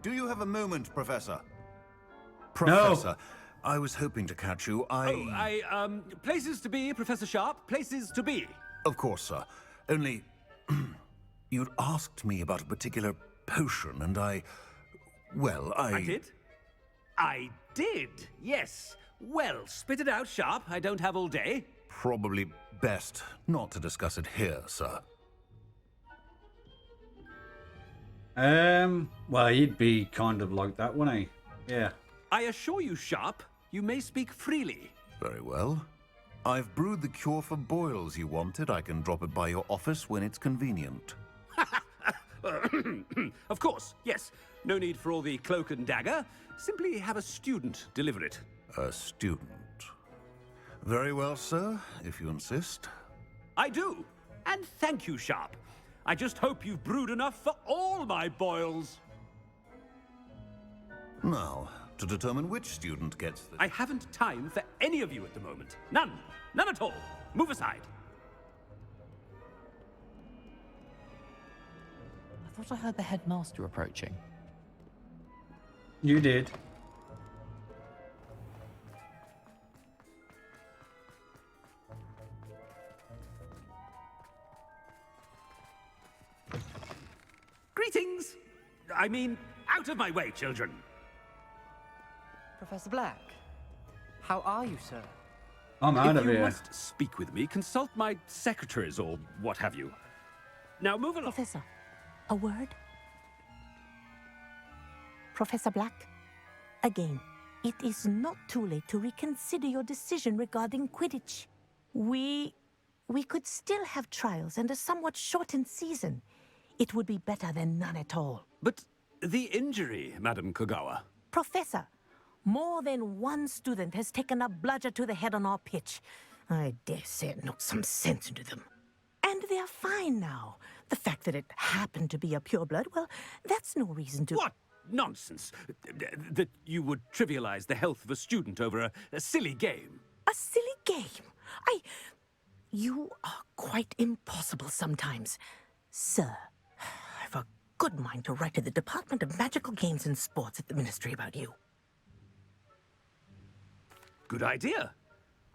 Do you have a moment, Professor? No. Professor, I was hoping to catch you. Places to be, Professor Sharp. Places to be. Of course, sir. Only, you'd asked me about a particular potion, and I did? I did, yes. Well, spit it out, Sharp. I don't have all day. Probably best not to discuss it here, sir. Well, he'd be kind of like that, wouldn't he? Yeah. I assure you, Sharp, you may speak freely. Very well. I've brewed the cure for boils you wanted. I can drop it by your office when it's convenient. Of course, yes. No need for all the cloak and dagger. Simply have a student deliver it. A student. Very well, sir, if you insist. I do. And thank you, Sharp. I just hope you've brewed enough for all my boils. Now, to determine which student gets the... I haven't time for any of you at the moment. None. None at all. Move aside. I thought I heard the headmaster approaching. You did. Greetings! I mean, out of my way, children. Professor Black, how are you, sir? I'm out of If you here. must speak with me, consult my secretaries or what have you. Now move along. Professor, a word? Professor Black, again, it is not too late to reconsider your decision regarding Quidditch. We could still have trials and a somewhat shortened season. It would be better than none at all. But the injury, Madam Kogawa. Professor, more than one student has taken a bludger to the head on our pitch. I dare say it knocked some sense into them. And they're fine now. The fact that it happened to be a pureblood, well, that's no reason to... What nonsense! That you would trivialize the health of a student over a silly game. A silly game? You are quite impossible sometimes. Sir, I've a good mind to write to the Department of Magical Games and Sports at the Ministry about you. Good idea.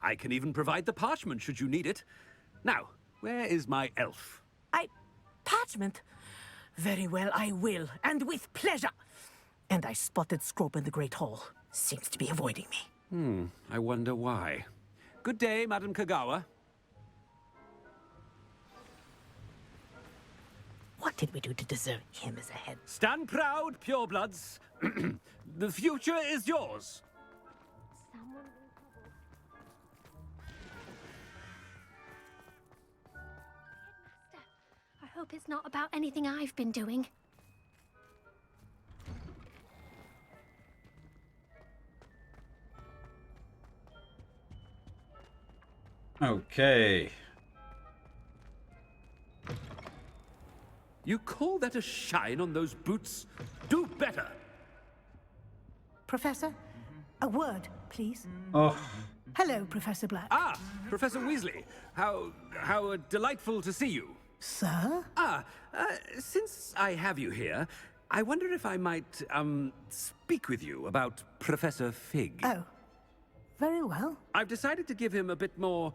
I can even provide the parchment should you need it. Now, where is my elf? Parchment? Very well, I will, and with pleasure. And I spotted Scrope in the Great Hall. Seems to be avoiding me. I wonder why. Good day, Madam Kogawa. What did we do to deserve him as a head? Stand proud, purebloods. The future is yours. I hope it's not about anything I've been doing. Okay. You call that a shine on those boots? Do better. Professor, a word, please. Oh. Hello, Professor Black. Ah, Professor Weasley. How delightful to see you. Sir? Since I have you here, I wonder if I might, speak with you about Professor Fig. Oh, very well. I've decided to give him a bit more,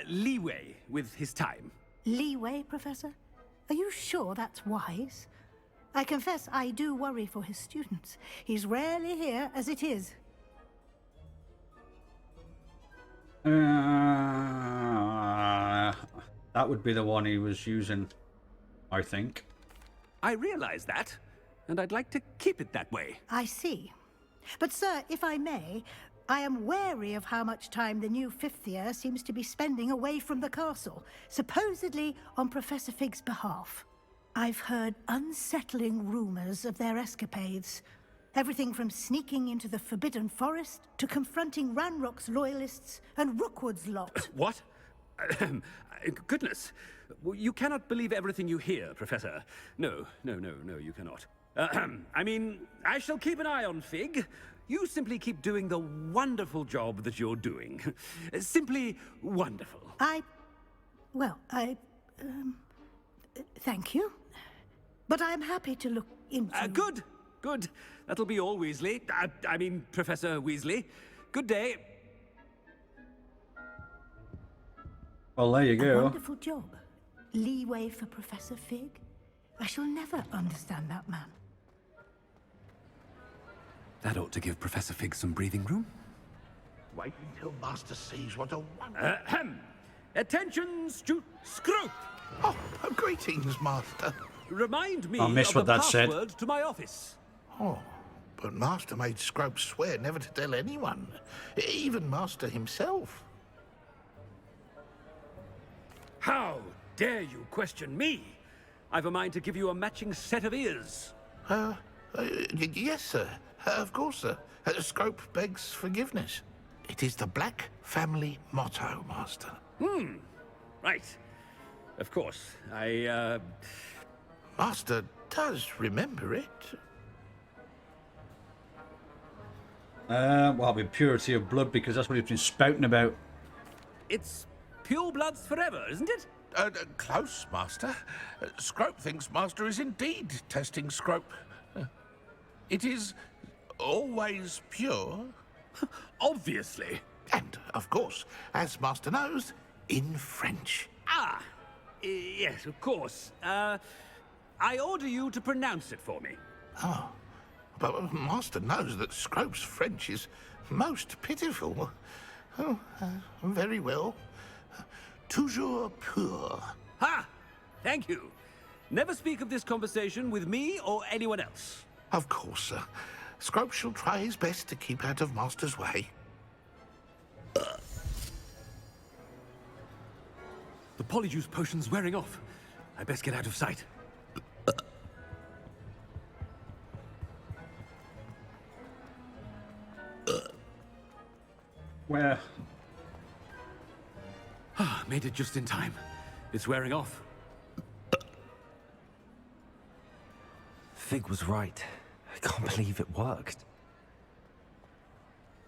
leeway with his time. Leeway, Professor? Are you sure that's wise? I confess I do worry for his students. He's rarely here as it is. That would be the one he was using, I think. I realize that, and I'd like to keep it that way. I see. But, sir, if I may, I am wary of how much time the new fifth year seems to be spending away from the castle, supposedly on Professor Fig's behalf. I've heard unsettling rumors of their escapades. Everything from sneaking into the Forbidden Forest to confronting Ranrock's loyalists and Rookwood's lot. What? Goodness. You cannot believe everything you hear, Professor. No, you cannot. I mean, I shall keep an eye on Fig. You simply keep doing the wonderful job that you're doing. Simply wonderful. Thank you. But I'm happy to look into... Good. That'll be all, Weasley. I mean, Professor Weasley. Good day. Well, there you A go. wonderful job. Leeway for Professor Fig? I shall never understand that man. That ought to give Professor Fig some breathing room. Wait until Master sees what a wonder... Attention, Scrope! Oh, greetings, Master. Remind me I missed of what the that said. password to my office. Oh, but Master made Scrope swear never to tell anyone, even Master himself. How dare you question me? I've a mind to give you a matching set of ears. Yes, sir. Of course, sir. Scrope begs forgiveness. It is the Black family motto, Master. Right. Of course. Master does remember it. Well, with purity of blood, because that's what he's been spouting about. It's pure bloods forever, isn't it? Close, Master. Scrope thinks Master is indeed testing Scrope. It is always pure. Obviously. And, of course, as Master knows, in French. Yes, of course. I order you to pronounce it for me. Oh, but Master knows that Scrope's French is most pitiful. Oh, very well. Toujours pur. Ha! Thank you. Never speak of this conversation with me or anyone else. Of course, sir. Scrope shall try his best to keep out of Master's way. The polyjuice potion's wearing off. I best get out of sight. Where? Made it just in time. It's wearing off. Fig was right. I can't believe it worked.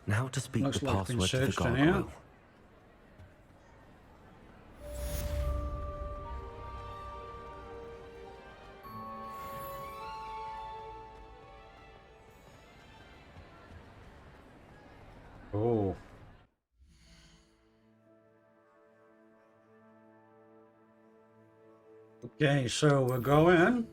Now to speak Looks the like it's been password to the searched in here. gargoyle. Oh. Okay, so we're going.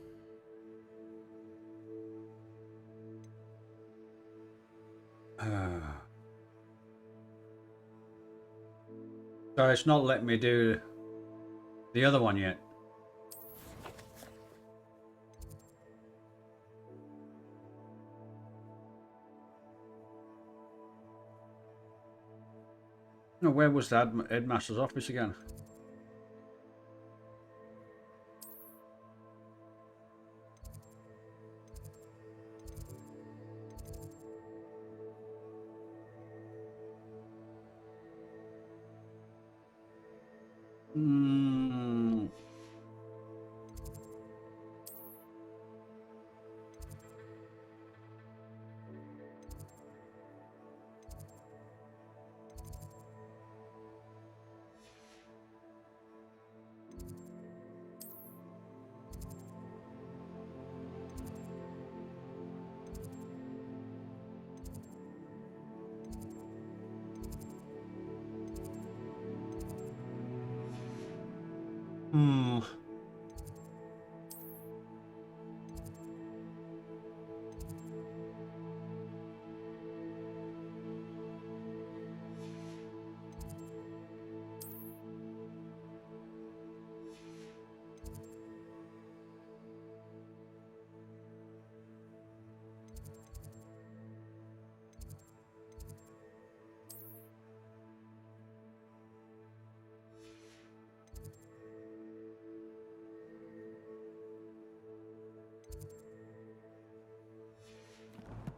So it's not letting me do the other one yet. No, where was that headmaster's office again?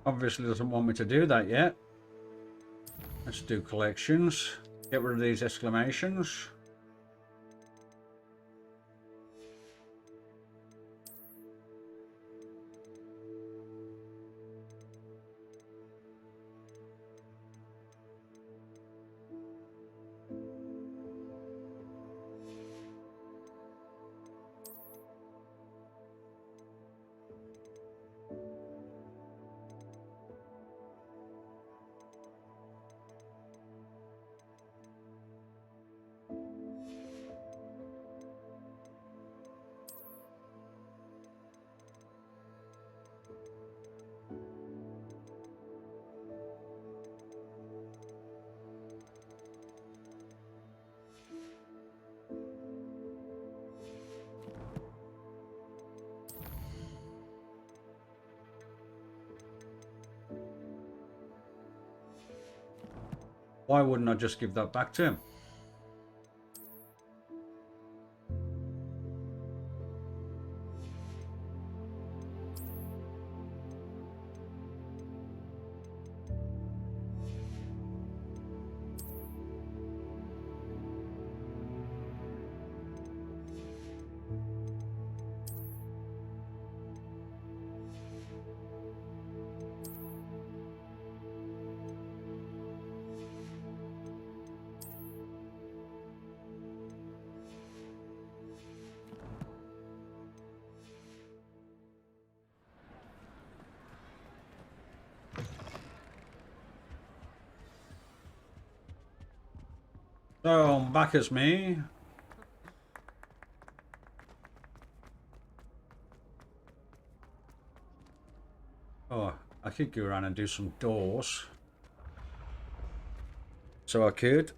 Obviously doesn't want me to do that yet. Let's do collections. Get rid of these exclamations. Why wouldn't I just give that back to him? So, back as me. Oh, I could go around and do some doors. So I could.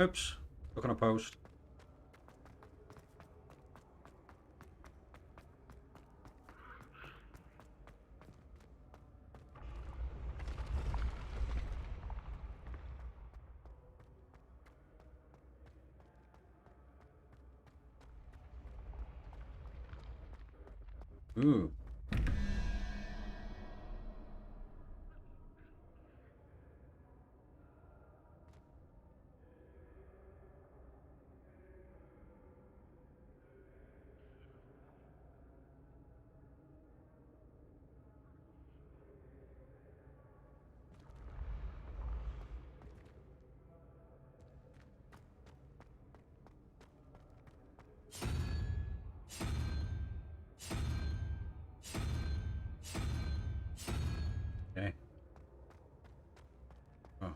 Oops, look on a post. Ooh. Okay. Oh.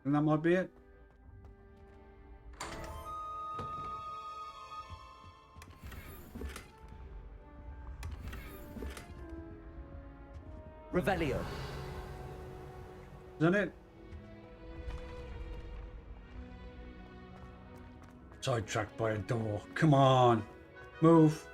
And that might be it. Revelio. Isn't it? Sidetracked by a door. Come on. Move.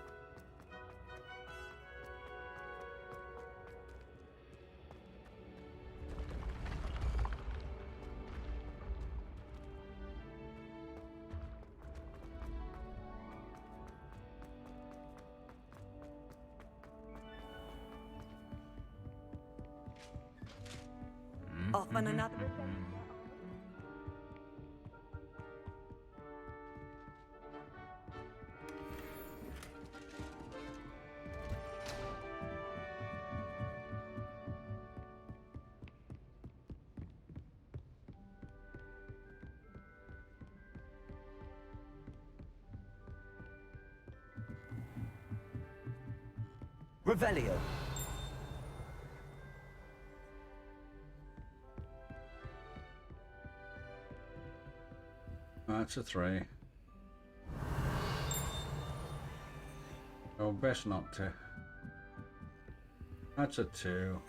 Off on another. Revelio. That's a 3. Oh, best not to. That's a 2.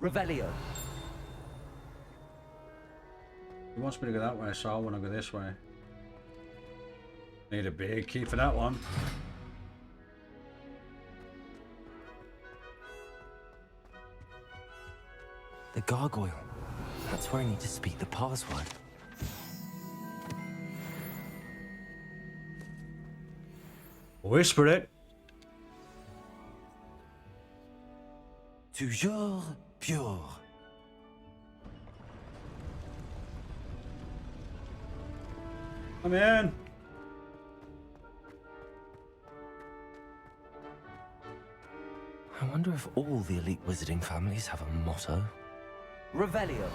Revelio. He wants me to go that way, so I want to go this way. Need a big key for that one. The gargoyle. That's where I need to speak the password. Whisper it. Toujours pure. Come in. I wonder if all the elite wizarding families have a motto. Revelio.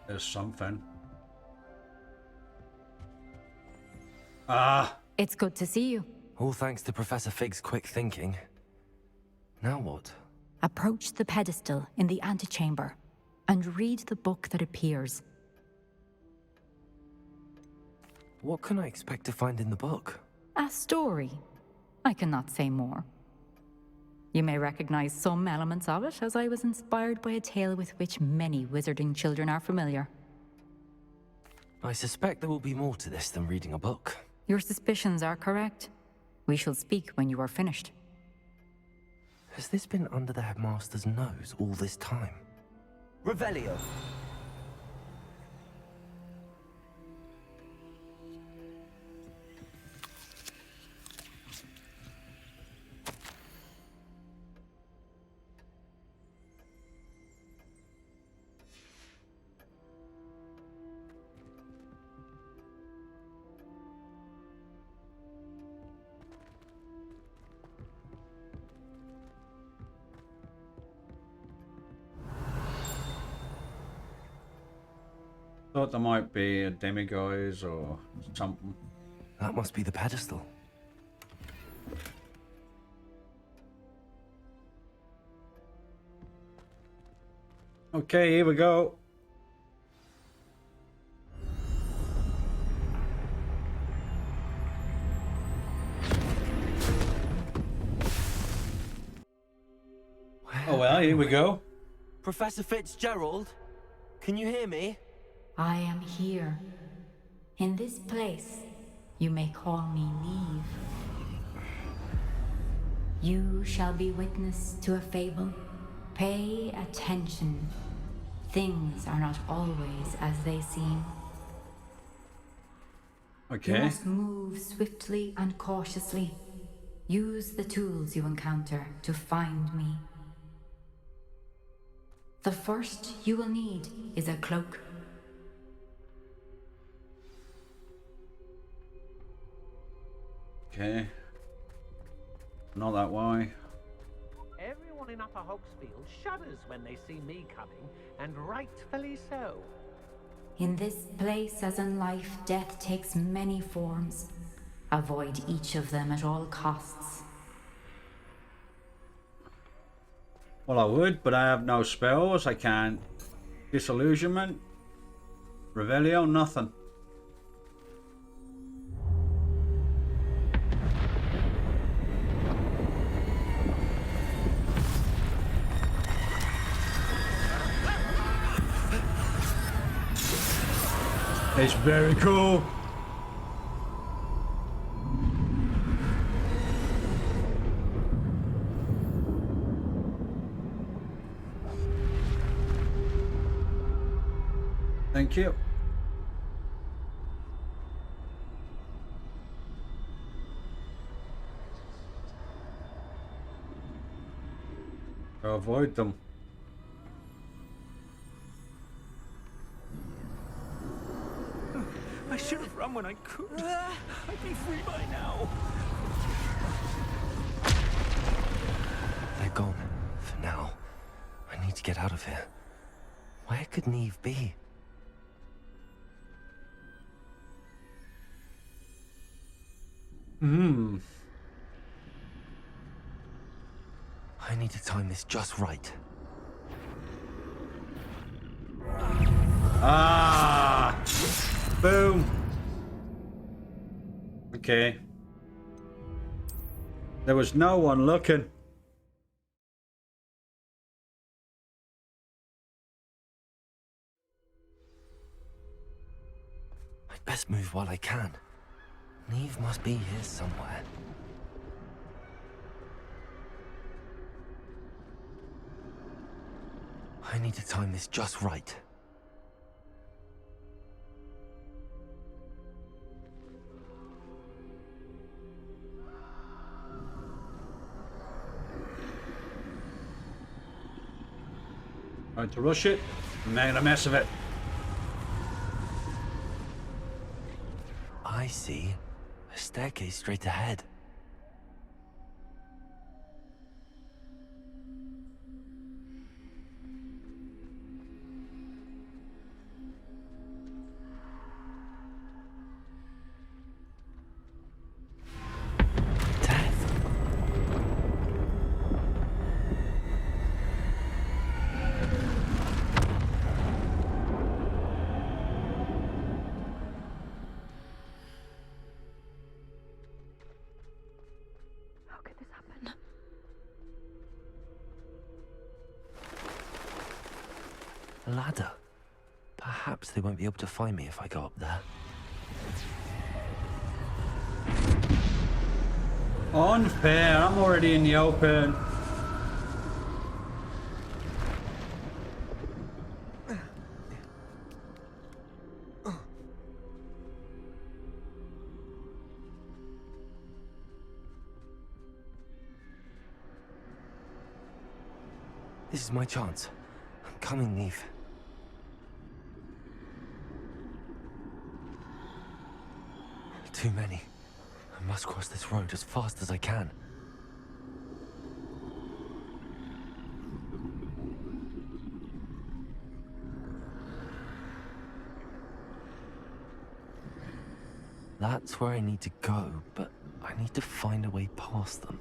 There's something. Ah. It's good to see you. All thanks to Professor Fig's quick thinking. Now what? Approach the pedestal in the antechamber and read the book that appears. What can I expect to find in the book? A story. I cannot say more. You may recognize some elements of it, as I was inspired by a tale with which many wizarding children are familiar. I suspect there will be more to this than reading a book. Your suspicions are correct. We shall speak when you are finished. Has this been under the headmaster's nose all this time? Revelio. Thought there might be a demiguise or something. That must be the pedestal. Okay, here we go. Oh well, here we go. Professor Fitzgerald, can you hear me? I am here. In this place, you may call me Neve. You shall be witness to a fable. Pay attention. Things are not always as they seem. Okay. You must move swiftly and cautiously. Use the tools you encounter to find me. The first you will need is a cloak. Okay. Not that way. Everyone in Upper Hogsfield shudders when they see me coming, and rightfully so. In this place, as in life, death takes many forms. Avoid each of them at all costs. Well, I would, but I have no spells. I can't. Disillusionment. Revelio, nothing. It's very cool. Thank you. Avoid them. I should have run when I could. I'd be free by now. They're gone. For now. I need to get out of here. Where could Neve be? I need to time this just right. Ah! Boom! Okay. There was no one looking. I'd best move while I can. Neve must be here somewhere. I need to time this just right. Going to rush it and make a mess of it. I see. A staircase straight ahead. A ladder. Perhaps they won't be able to find me if I go up there. Unfair. I'm already in the open. This is my chance. I'm coming, Neve. Too many. I must cross this road as fast as I can. That's where I need to go, but I need to find a way past them.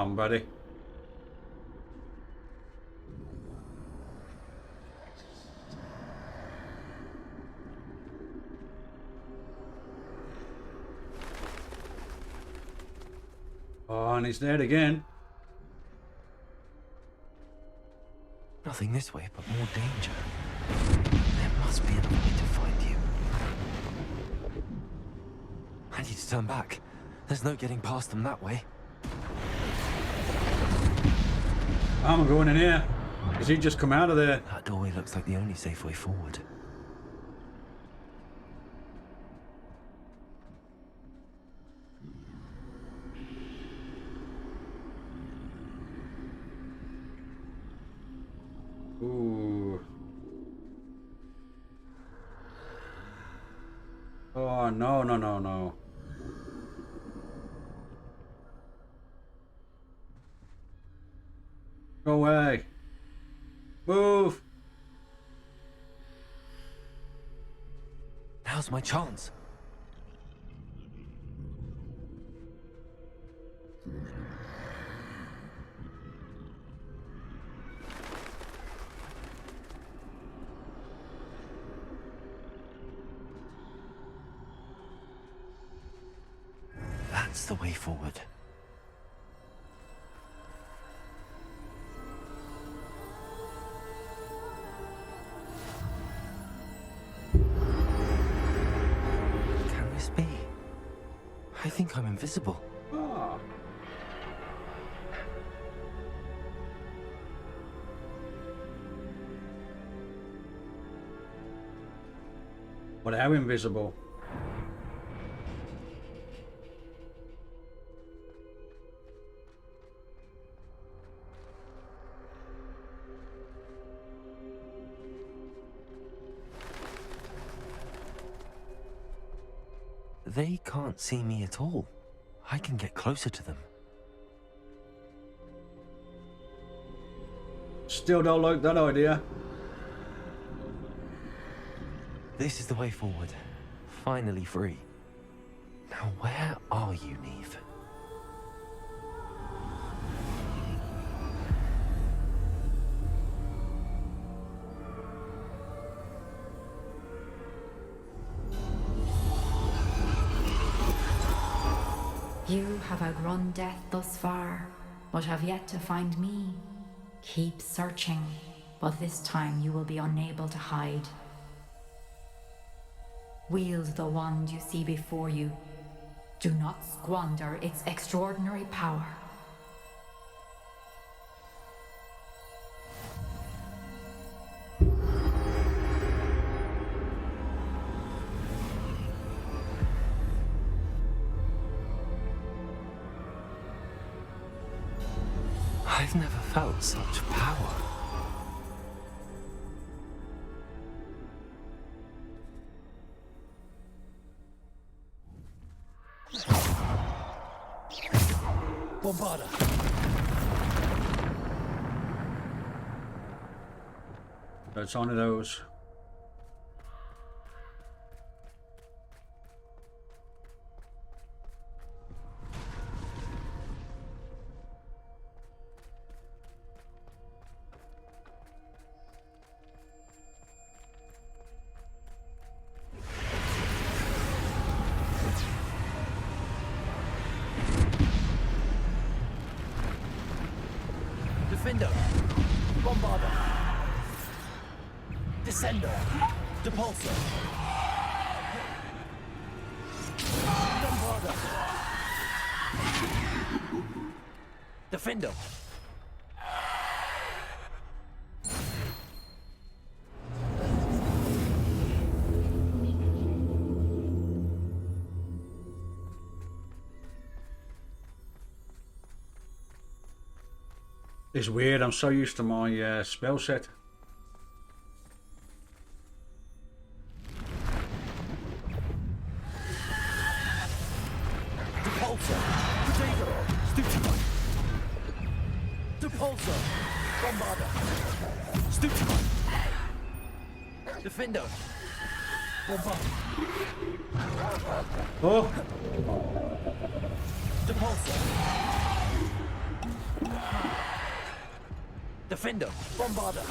Calm, buddy. Oh, and he's dead again. Nothing this way, but more danger. There must be another way to find you. I need to turn back. There's no getting past them that way. I'm going in here. Has he just come out of there? That doorway looks like the only safe way forward. Ooh. Oh, no, no, no, no. Go away. Move. Now's my chance. That's the way forward. Can this be? I think I'm invisible. Ah. But how invisible? They can't see me at all. I can get closer to them. Still don't like that idea. This is the way forward. Finally free. Now where are you, Neve? You have outrun death thus far, but have yet to find me. Keep searching, but this time you will be unable to hide. Wield the wand you see before you. Do not squander its extraordinary power. I've never felt such power. Bombarda! It's one of those. Defender! Bombarda! Descender! Depulsor! Bombarda! Defender! It's weird, I'm so used to my spell set. Depulsor! Potato! Stupefy! Depulsor! Bombarda! Stupefy! Defender! Bombarda! Oh! Depulsor! Defender! Bombarda!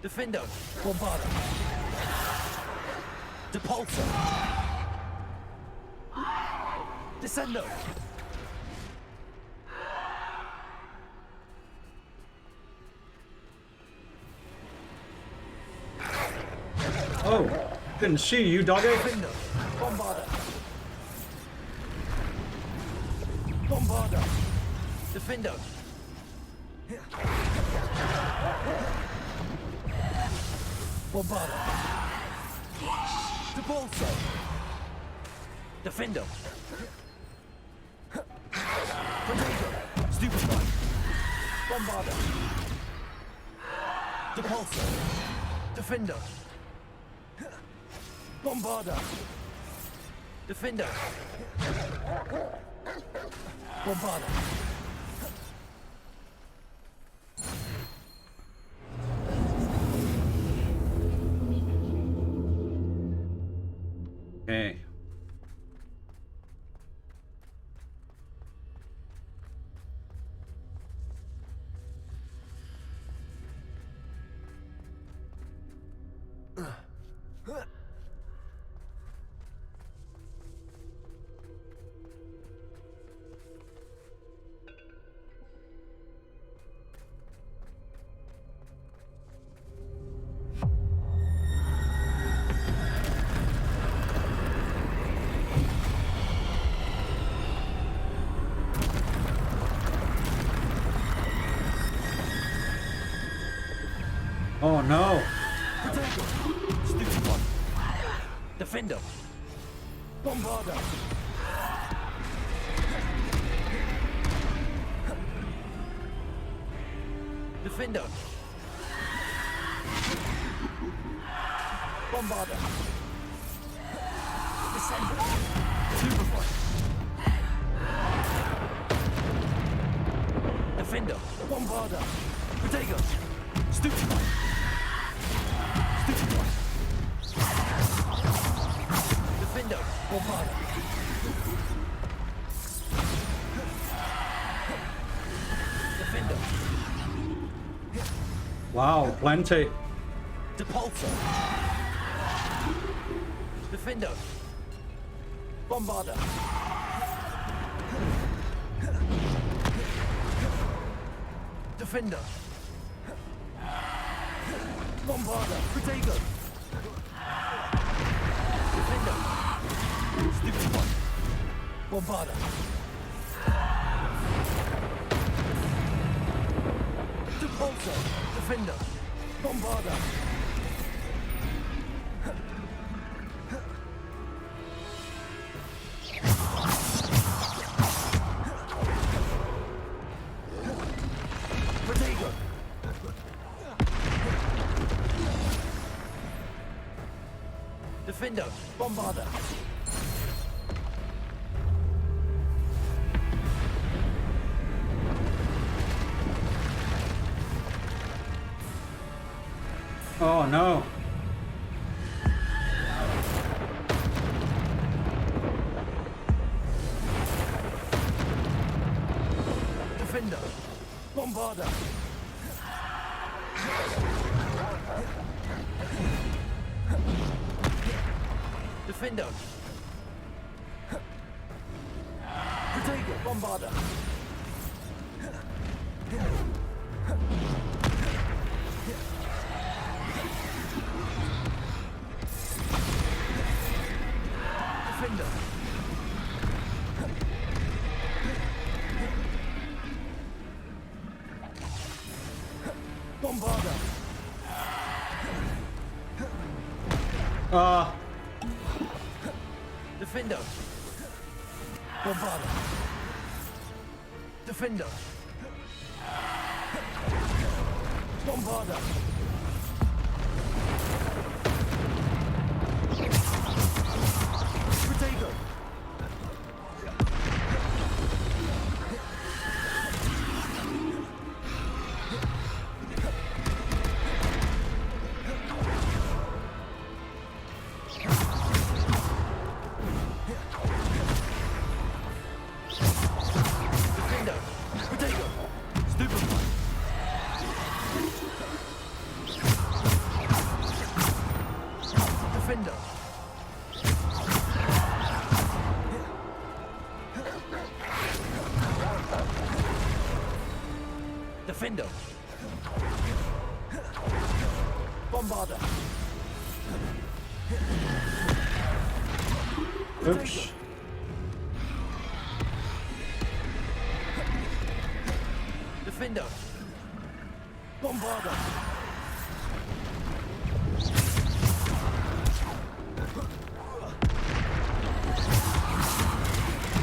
Defender! Bombarda! Depulsor! Descender! Oh! Didn't see you, doggy! Defender! Bombarda! Bombarda! Defender! Bombarda! Depulsor! Defender! Potato! Stupefy! Bombarda! Depulsor! Defender! Bombarda! Defender! Bombarda! Okay. Protego! Stupid one! Defender! Bombarder! Defender! Bombarder! Descender! Superboy! Defender! Bombarder! Protego! Stupid one! Stupid one! Defender! Bombarder! Defender! Wow, plenty. Depulsor! Defender! Bombarder! Defender! Bombarder! Protego! Defender! Stupid one! Bombarder! Depulsor! Defender! Bombarder! Protego! Defender! Bombarder! Oh no. Defender! Bombarder! Defender! Protego! Bombarder! Defender! Bombarder! Defender! Bombarder! Defender! Bombarder! Protego! Defender! Protego! Stupid one! Defender! Defender! Bombarder! Oops. Defender! Bombarder!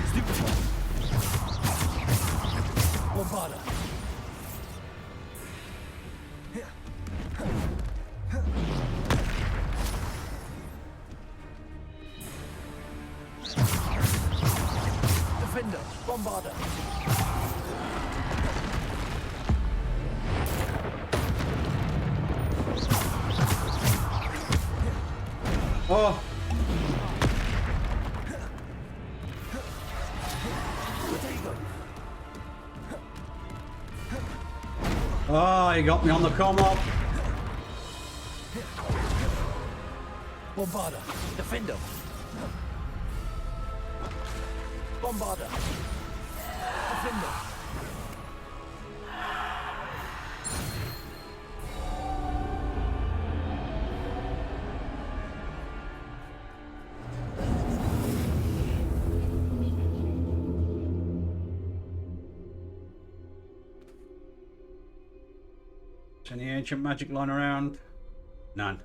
Stupid one! Bombarder! Defender! Bombarder! Oh. Oh, he got me on the come up. Bombarder! Defender! Bombarder! Defender! Any ancient magic lying around? None.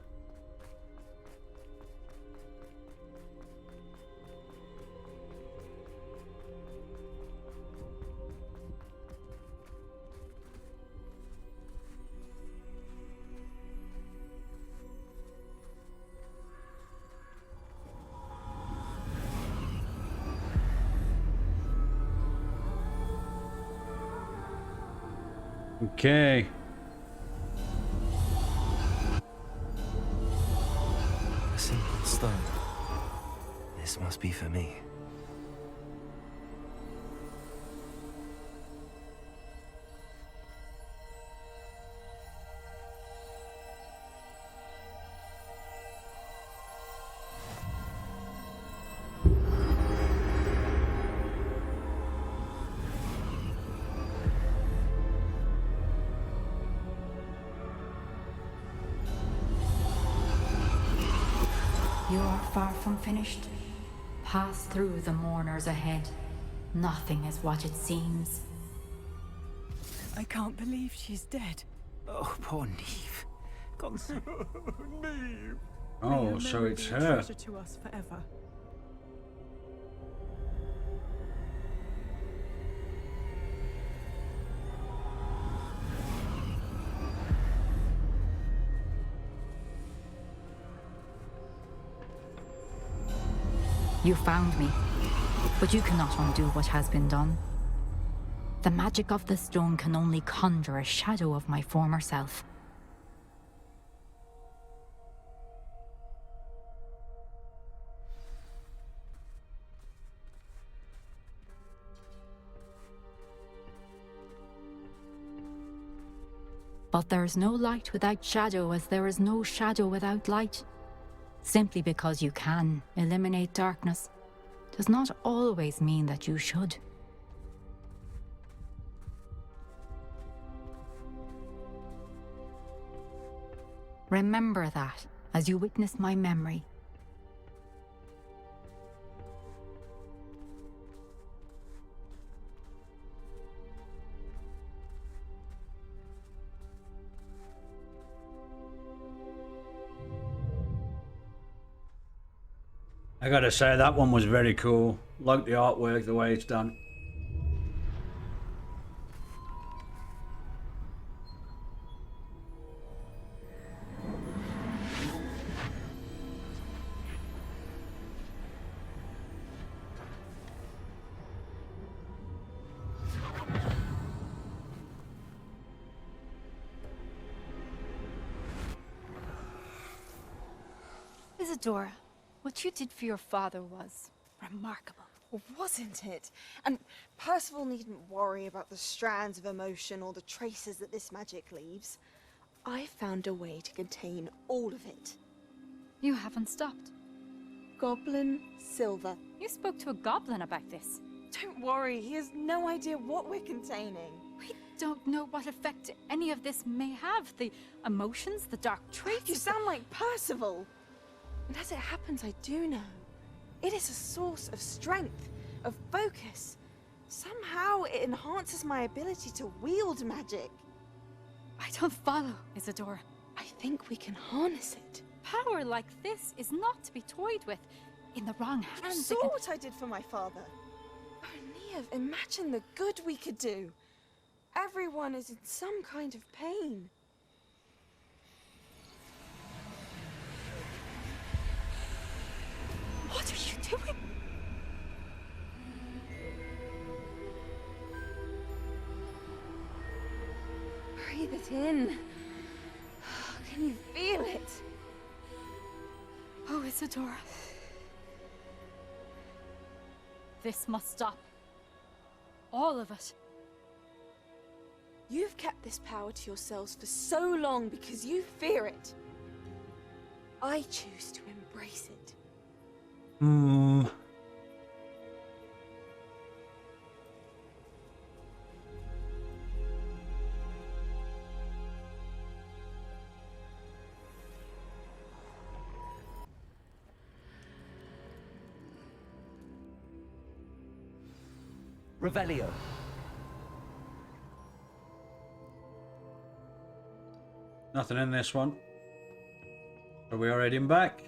Okay. A simple stone. This must be for me. You are far from finished. Pass through the mourners ahead. Nothing is what it seems. I can't believe she's dead. Oh, poor Neve. Neve. Oh, so it's her. Treasure to us forever. You found me, but you cannot undo what has been done. The magic of the stone can only conjure a shadow of my former self. But there is no light without shadow, as there is no shadow without light. Simply because you can eliminate darkness does not always mean that you should. Remember that as you witness my memory. I gotta say, that one was very cool. Like the artwork, the way it's done. Isadora, what you did for your father was remarkable. Well, wasn't it? And Percival needn't worry about the strands of emotion or the traces that this magic leaves. I found a way to contain all of it. You haven't stopped. Goblin Silver. You spoke to a goblin about this. Don't worry, he has no idea what we're containing. We don't know what effect any of this may have. The emotions, the dark traits. You sound like Percival. And as it happens, I do know. It is a source of strength, of focus. Somehow it enhances my ability to wield magic. I don't follow, Isadora. I think we can harness it. Power like this is not to be toyed with. In the wrong You hands, saw what I did for my father. Oh, Neve, imagine the good we could do. Everyone is in some kind of pain. What are you doing? Breathe it in. Can you feel it? Oh, Isadora. This must stop. All of it. You've kept this power to yourselves for so long because you fear it. I choose to embrace it. Revelio. Nothing in this one. Are we already back?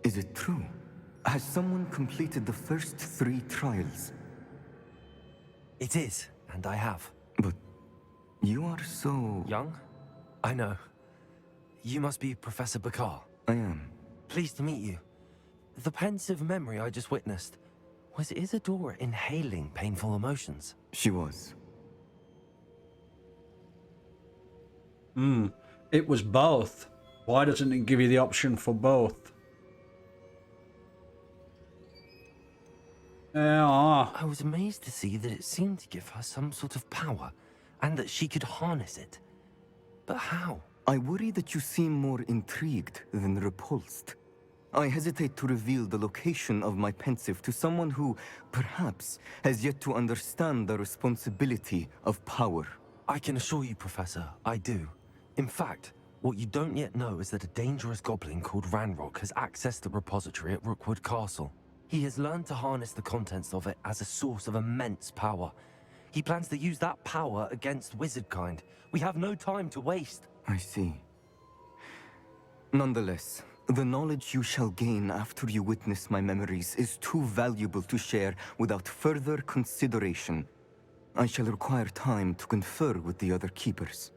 Is it true? Has someone completed the first 3 trials? It is, and I have. But you are so... young? I know. You must be Professor Bakar. I am. Pleased to meet you. The pensive memory I just witnessed, was Isadora inhaling painful emotions? She was. It was both. Why doesn't it give you the option for both? I was amazed to see that it seemed to give her some sort of power, and that she could harness it. But how? I worry that you seem more intrigued than repulsed. I hesitate to reveal the location of my pensive to someone who, perhaps, has yet to understand the responsibility of power. I can assure you, Professor, I do. In fact, what you don't yet know is that a dangerous goblin called Ranrock has accessed the repository at Rookwood Castle. He has learned to harness the contents of it as a source of immense power. He plans to use that power against wizardkind. We have no time to waste. I see. Nonetheless, the knowledge you shall gain after you witness my memories is too valuable to share without further consideration. I shall require time to confer with the other keepers.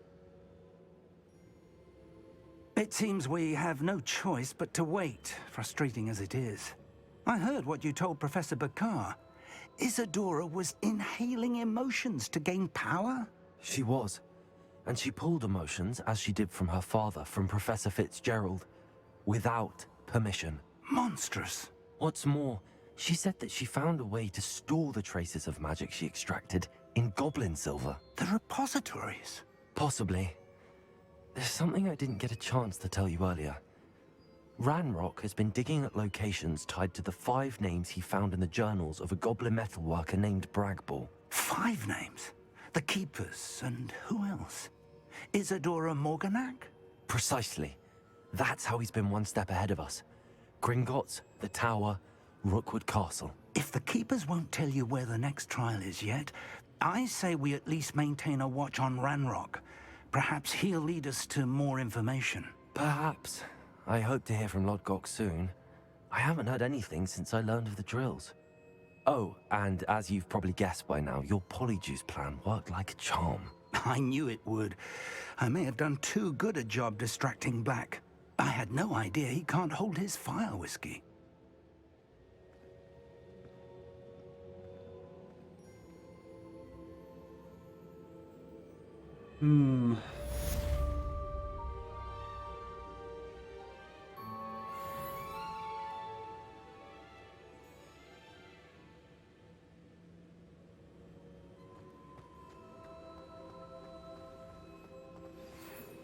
It seems we have no choice but to wait, frustrating as it is. I heard what you told Professor Bakar. Isadora was inhaling emotions to gain power? She was. And she pulled emotions, as she did from her father, from Professor Fitzgerald, without permission. Monstrous. What's more, she said that she found a way to store the traces of magic she extracted in goblin silver. The repositories? Possibly. There's something I didn't get a chance to tell you earlier. Ranrock has been digging at locations tied to the 5 names he found in the journals of a goblin metalworker named Bragball. 5 names? The Keepers, and who else? Isadora Morganac? Precisely. That's how he's been one step ahead of us. Gringotts, the Tower, Rookwood Castle. If the Keepers won't tell you where the next trial is yet, I say we at least maintain a watch on Ranrock. Perhaps he'll lead us to more information. Perhaps. I hope to hear from Lodgok soon. I haven't heard anything since I learned of the drills. Oh, and as you've probably guessed by now, your Polyjuice plan worked like a charm. I knew it would. I may have done too good a job distracting Black. I had no idea he can't hold his fire whiskey.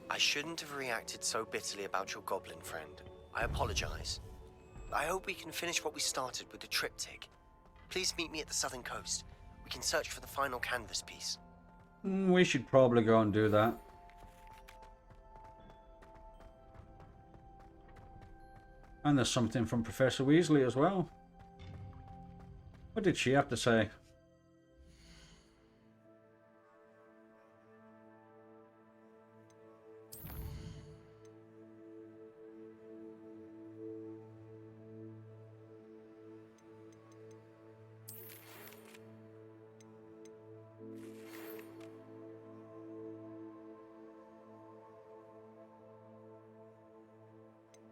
I shouldn't have reacted so bitterly about your goblin friend. I apologize. I hope we can finish what we started with the triptych. Please meet me at the southern coast. We can search for the final canvas piece. We should probably go and do that. And there's something from Professor Weasley as well. What did she have to say?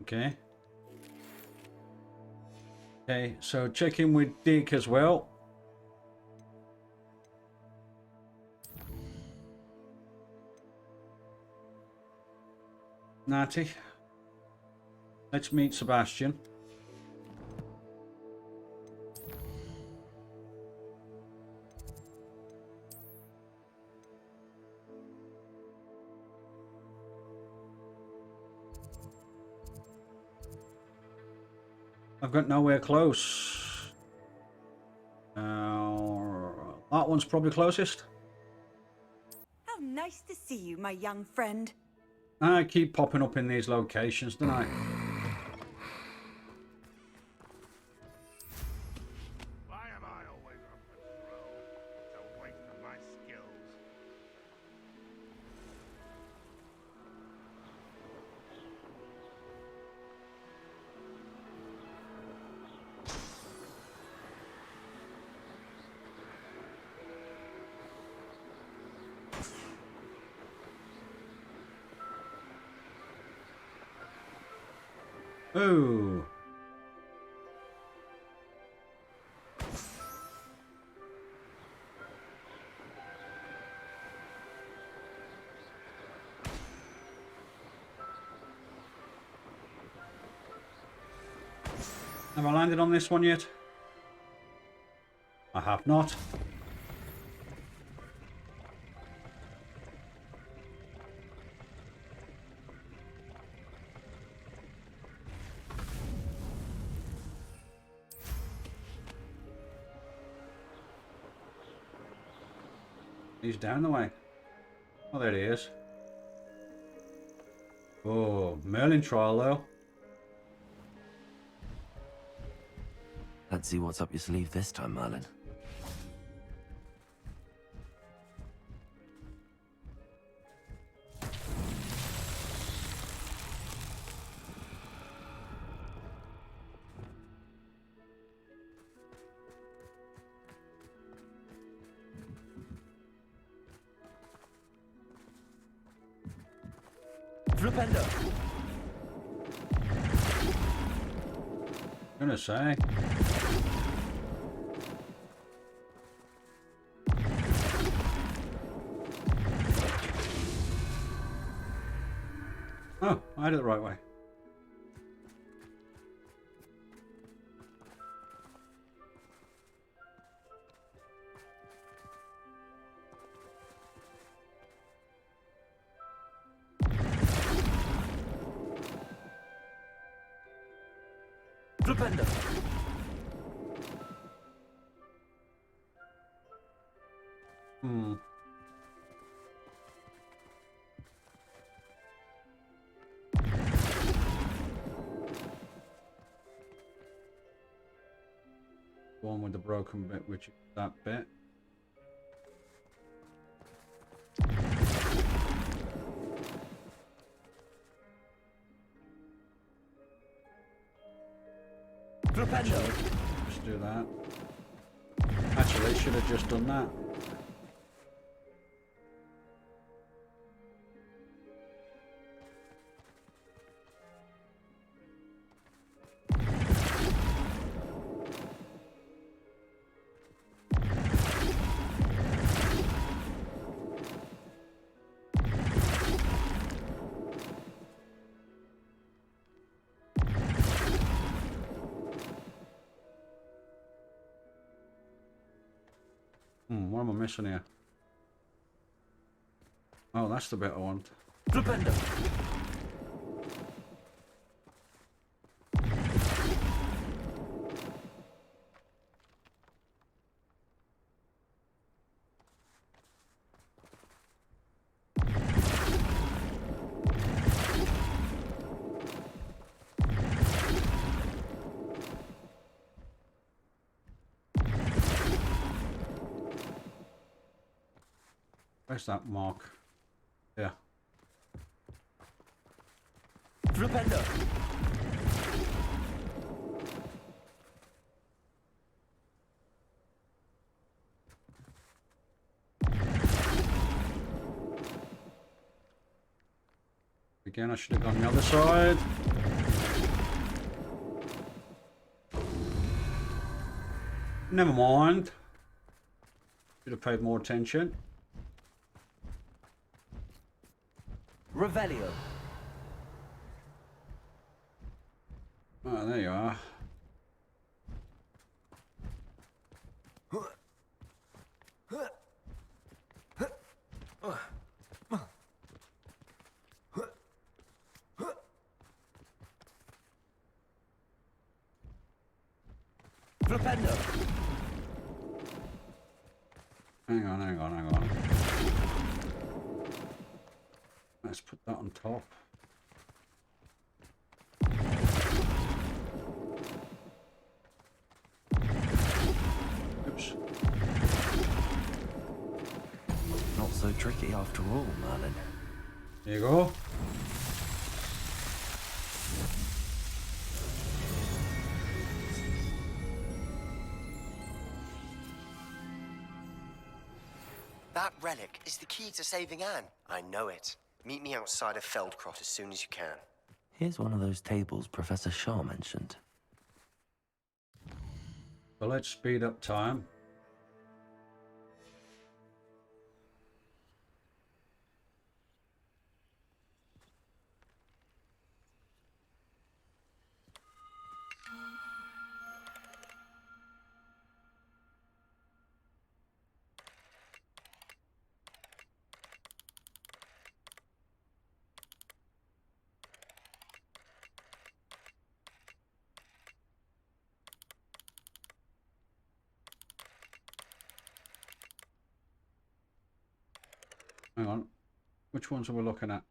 Okay. Okay, so check in with Dick as well. Natty. Let's meet Sebastian. I've got nowhere close. That one's probably closest. How nice to see you, my young friend. I keep popping up in these locations, don't I? Why am I always on patrol? It's a waste of my skills. Oh. Have I landed on this one yet? I have not. He's down the way. Oh, there he is. Oh, Merlin trial though. Let's see what's up your sleeve this time, Merlin. Flipendo! Gonna say. Oh, I did it the right way. Flipendo! Hmm. One with the broken bit, which is that bit. Flipendo! Just do that. Actually, should have just done that. What am I missing here? Oh, that's the bit I want. Flipendo! Where's that mark? Yeah. Flipendo! Again, I should have gone the other side. Never mind. Should have paid more attention. Revelio. Oh, there you are. Flipendo. Hang on, hang on, hang on. Let's put that on top. Oops. Not so tricky after all, Merlin. There you go. That relic is the key to saving Anne. I know it. Meet me outside of Feldcrot as soon as you can. Here's one of those tables Professor Shaw mentioned. So let's speed up time. Hang on. Which ones are we looking at?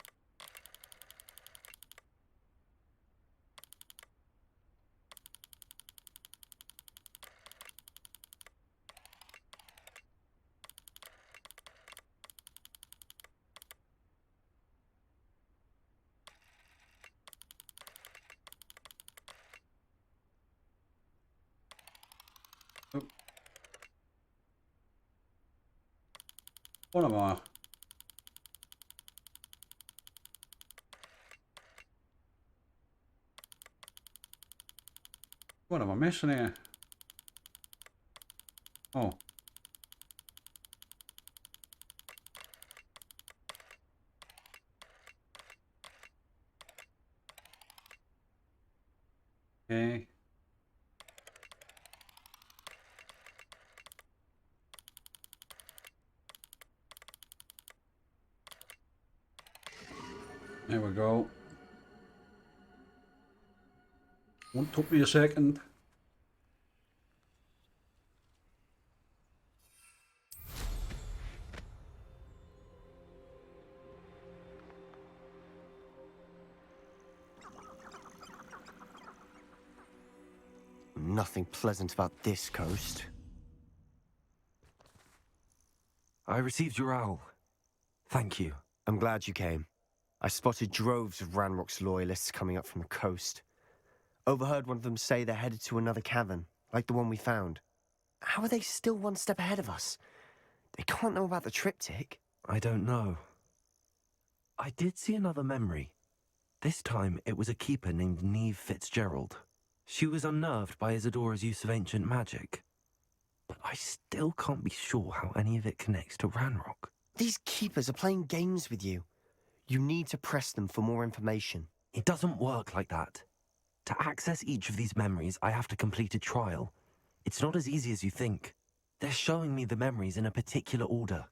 Oh. What am I? What am I missing here? Oh. Okay. There we go. Won't took me a second. Nothing pleasant about this coast. I received your owl. Thank you. I'm glad you came. I spotted droves of Ranrock's loyalists coming up from the coast. Overheard one of them say they're headed to another cavern, like the one we found. How are they still one step ahead of us? They can't know about the triptych. I don't know. I did see another memory. This time it was a keeper named Neve Fitzgerald. She was unnerved by Isadora's use of ancient magic. But I still can't be sure how any of it connects to Ranrock. These keepers are playing games with you. You need to press them for more information. It doesn't work like that. To access each of these memories, I have to complete a trial. It's not as easy as you think. They're showing me the memories in a particular order.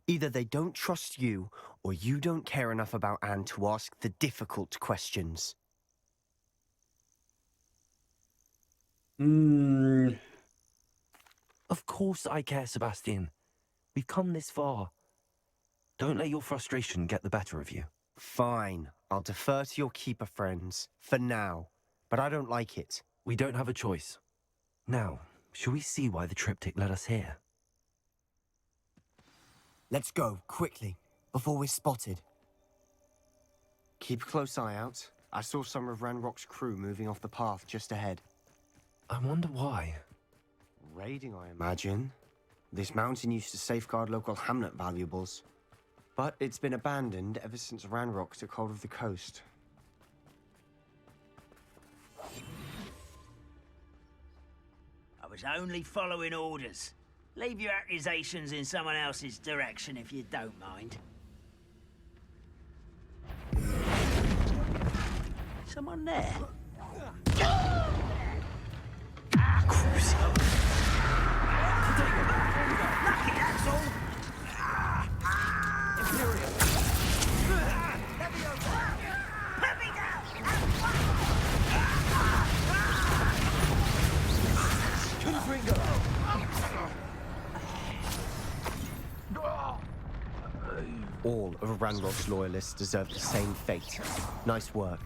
Either they don't trust you, or you don't care enough about Anne to ask the difficult questions. Of course I care, Sebastian. We've come this far. Don't let your frustration get the better of you. Fine. I'll defer to your keeper friends, for now. But I don't like it. We don't have a choice. Now, shall we see why the triptych led us here? Let's go, quickly, before we're spotted. Keep a close eye out. I saw some of Ranrock's crew moving off the path just ahead. I wonder why. Raiding, I imagine. This mountain used to safeguard local hamlet valuables. But it's been abandoned ever since Ranrock took hold of the coast. I was only following orders. Leave your accusations in someone else's direction if you don't mind. Someone there? Lucky, that's all! Imperial! Let me down! All of Ranrock's loyalists deserve the same fate. Nice work.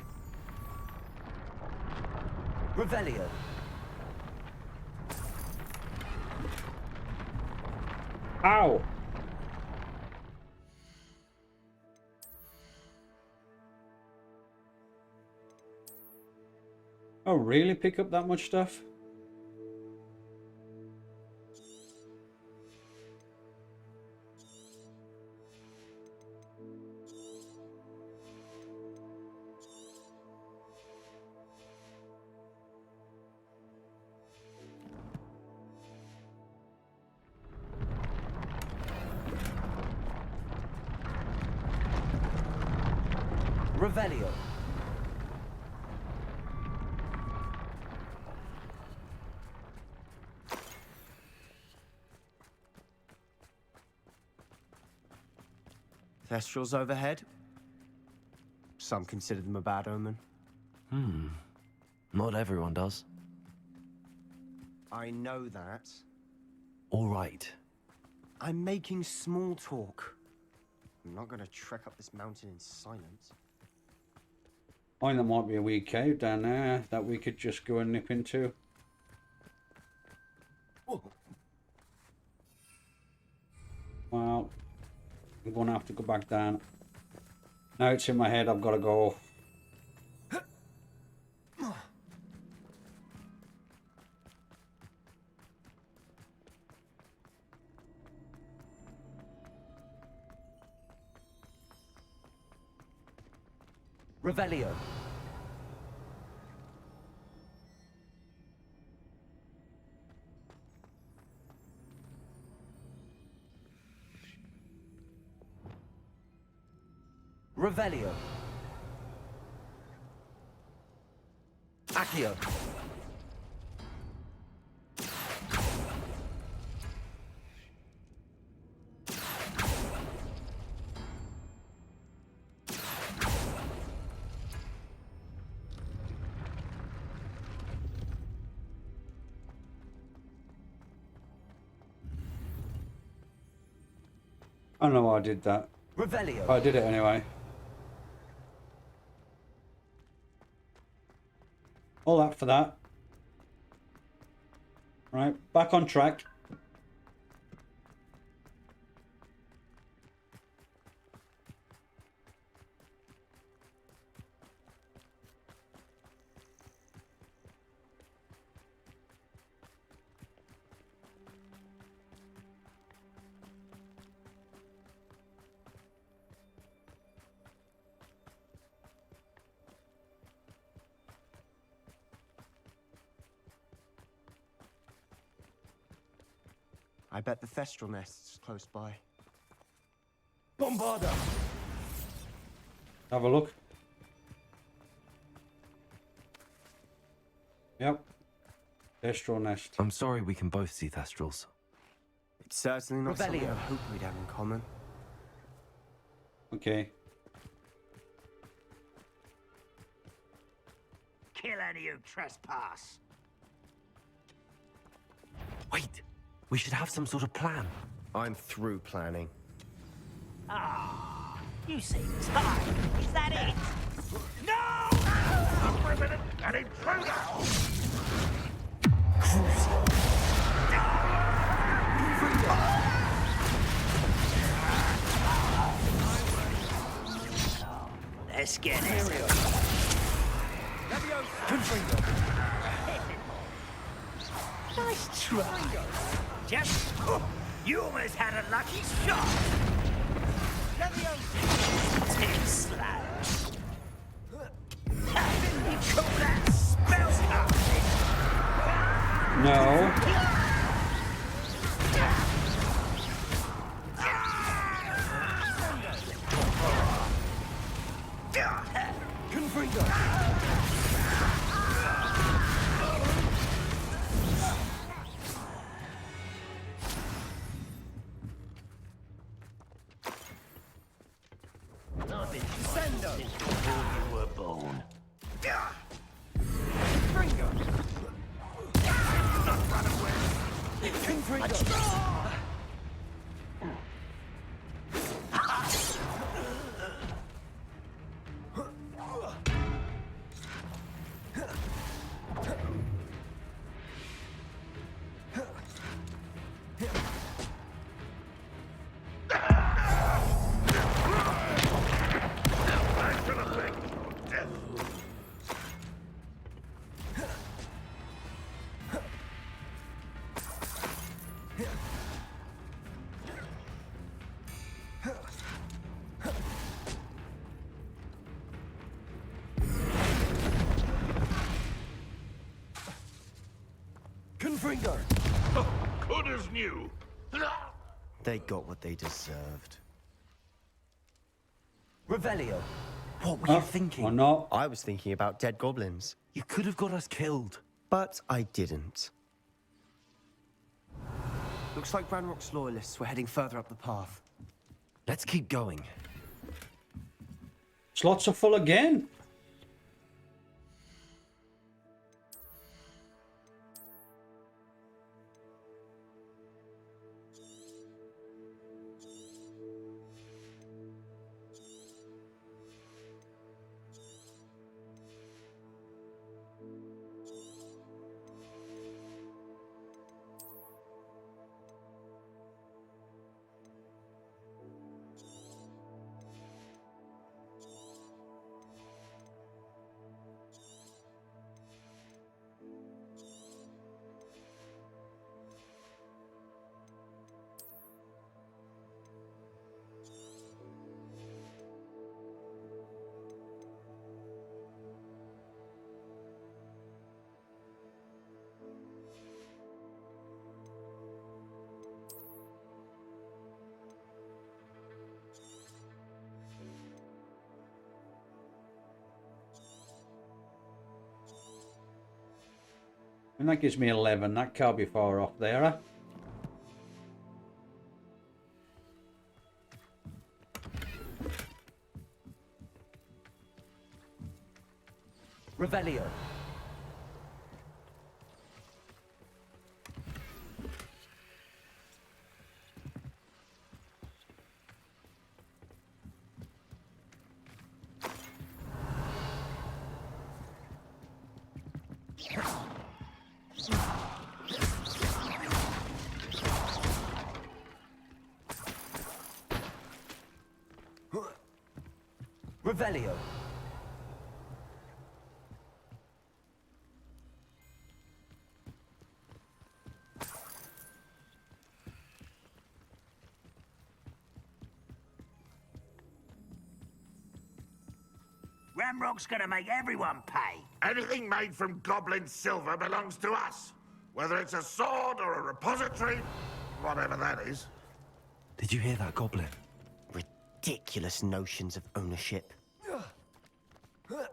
Revelio. Ow! Oh, really? Pick up that much stuff? Revelio. Thestrals overhead. Some consider them a bad omen. Not everyone does. I know that. All right. I'm making small talk. I'm not gonna trek up this mountain in silence. I think there might be a wee cave down there that we could just go and nip into. Well, I'm gonna have to go back down. Now it's in my head, I've got to go. Revelio. Revelio. Accio. I don't know why I did that. Revelio. I did it anyway. All that for that. Right, back on track. I bet the Thestral nest's close by. Bombarda. Have a look. Yep. Thestral nest. I'm sorry we can both see Thestrals. It's certainly not something I hope we'd have in common. Okay. Kill any who trespass. Wait. We should have some sort of plan. I'm through planning. Ah, you seem tired. Is that it? No! A revenant and intruder! Let's get it. Nice try. Just, you almost had a lucky shot. Too slow. You call that spellcasting? No. Confringo! Good as new. They got what they deserved. Revelio. What were you thinking? Or not? I was thinking about dead goblins. You could have got us killed. But I didn't. Looks like Ranrock's loyalists were heading further up the path. Let's keep going. Slots are full again. And that gives me 11. That can't be far off there, huh? Revelio. Revelio. Ramrock's gonna make everyone pay. Anything made from goblin silver belongs to us. Whether it's a sword or a repository, whatever that is. Did you hear that, Goblin? Ridiculous notions of ownership. Hello?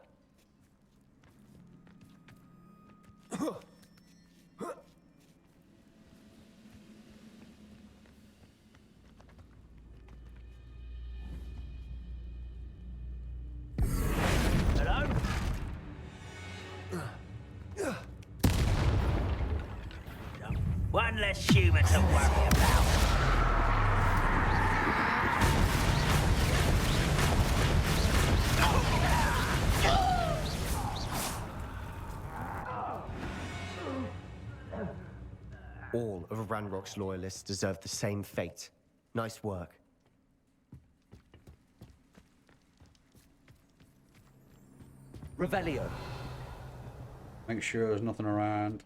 One less human to worry about. All of Ranrock's loyalists deserve the same fate. Nice work. Revelio. Make sure there's nothing around.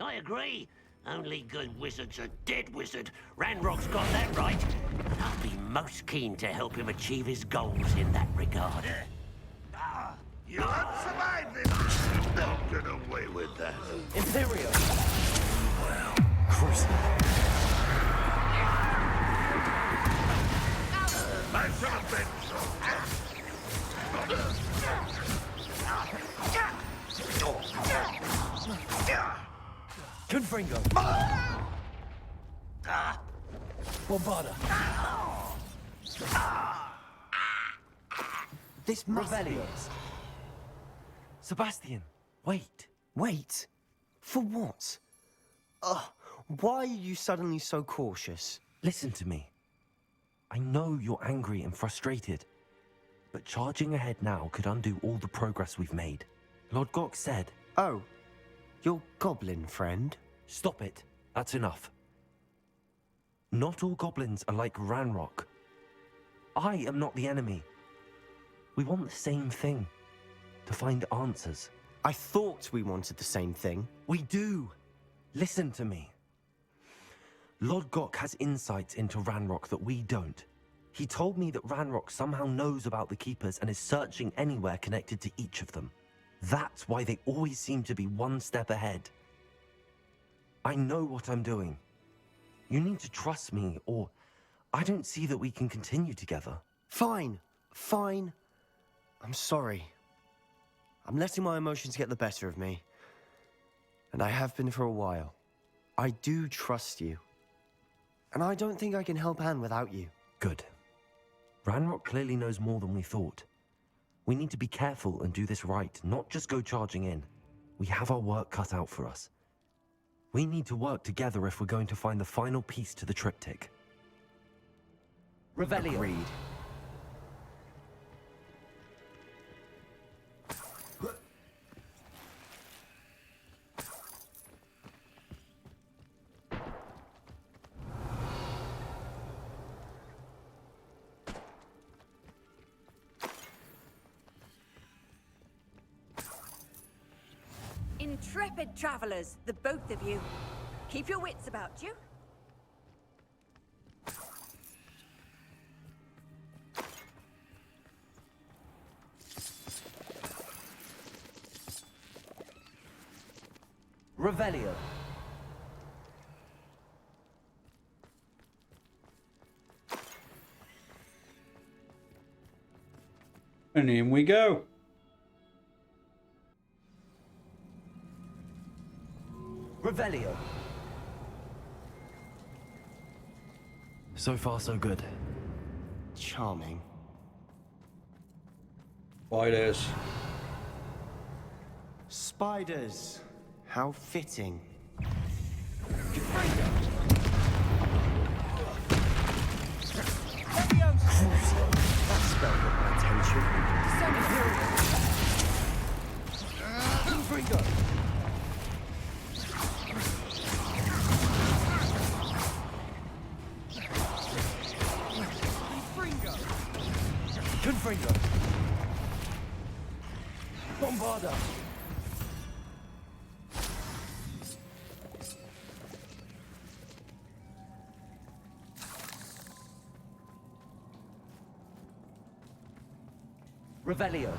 I agree. Only good wizard's a dead wizard. Ranrock's got that right. And I'll be most keen to help him achieve his goals in that regard. You won't survive this! Don't get away with that. Imperio. Well, Nice job, Ben. Confringo. Bombarda. This must Revelio. Sebastian, wait. Wait? For what? Why are you suddenly so cautious? Listen to me. I know you're angry and frustrated, but charging ahead now could undo all the progress we've made. Lord Gok said... Oh, your goblin friend? Stop it. That's enough. Not all goblins are like Ranrock. I am not the enemy. We want the same thing. To find answers. I thought we wanted the same thing. We do. Listen to me. Lord Gok has insights into Ranrock that we don't. He told me that Ranrock somehow knows about the Keepers and is searching anywhere connected to each of them. That's why they always seem to be one step ahead. I know what I'm doing. You need to trust me, or I don't see that we can continue together. Fine. Fine. I'm sorry. I'm letting my emotions get the better of me. And I have been for a while. I do trust you. And I don't think I can help Anne without you. Good. Ranrock clearly knows more than we thought. We need to be careful and do this right, not just go charging in. We have our work cut out for us. We need to work together if we're going to find the final piece to the triptych. Revelio. Agreed. Intrepid travelers, the both of you. Keep your wits about you. Revelio. And in we go. Revelio. So far, so good. Charming. Spiders. Spiders. How fitting. That spell got my attention. Confringo. Confringo. Bombarda. Revelio.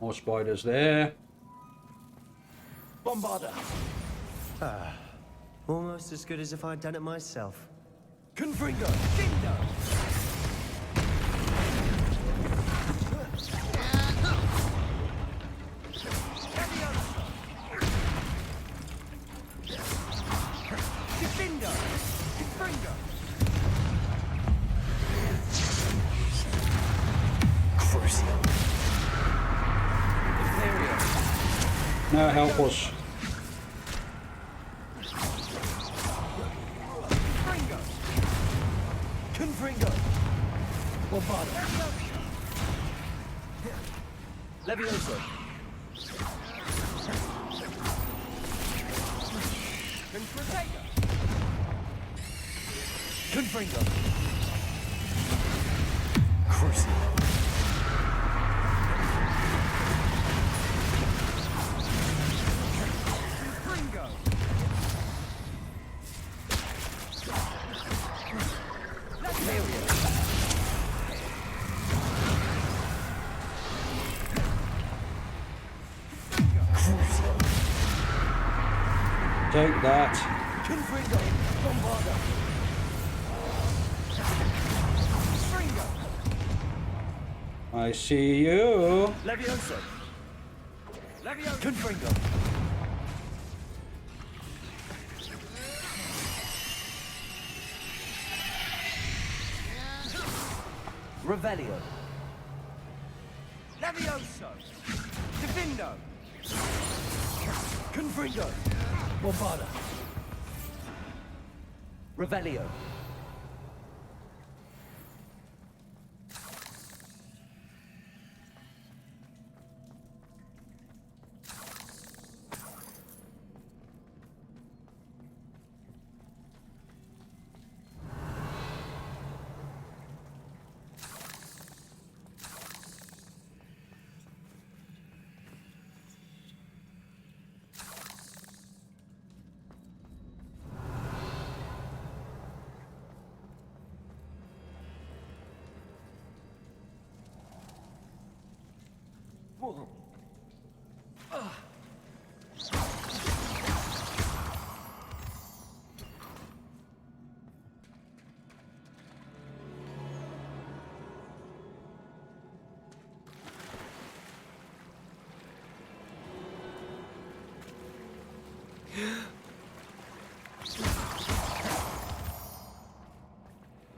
More spiders there. Bombarda. Ah, almost as good as if I'd done it myself. Confringo. Findo. Defendo! Confringo! Crucio. Now help us. Confringo. Confringo. Bombarda. Levioso. Confringo. Crucio. Confringo! Take that. Confringo. Bombarda. I see you. Levioso. Levioso. Confringo. Revelio. Levioso! Defendo! Confringo. Bombarda. Revelio.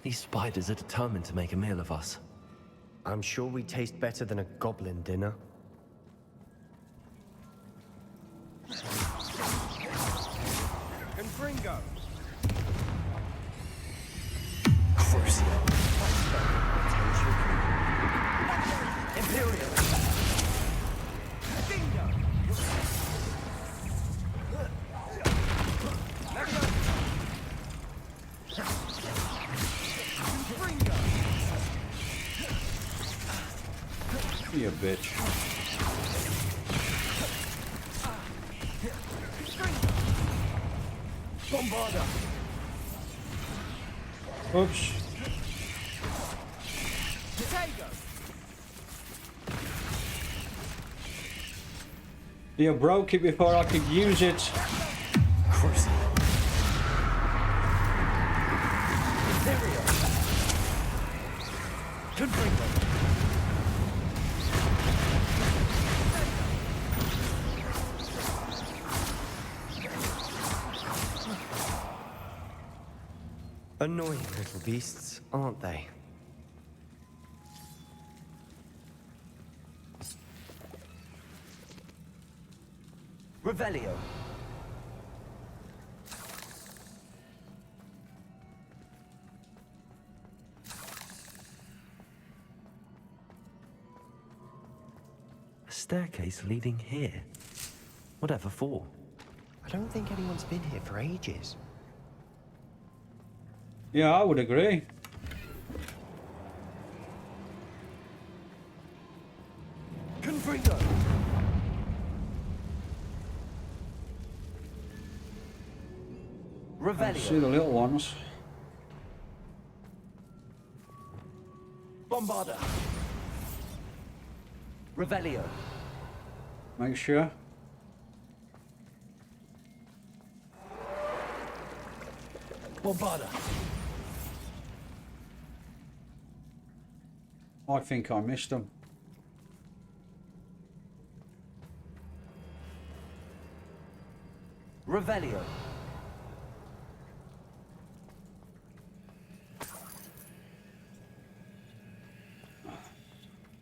These spiders are determined to make a meal of us. I'm sure we taste better than a goblin dinner. Confringo! Crucio. Imperial! Dingo! You bitch. Bombarda! Oops. Potato! You broke it before I could use it. Crucio. Imperial! Confringo! Annoying little beasts, aren't they? Revelio. A staircase leading here. Whatever for? I don't think anyone's been here for ages. Yeah, I would agree. Confringo! I see the little ones. Bombarda! Revelio. Make sure. Bombarda! I think I missed them. Revelio.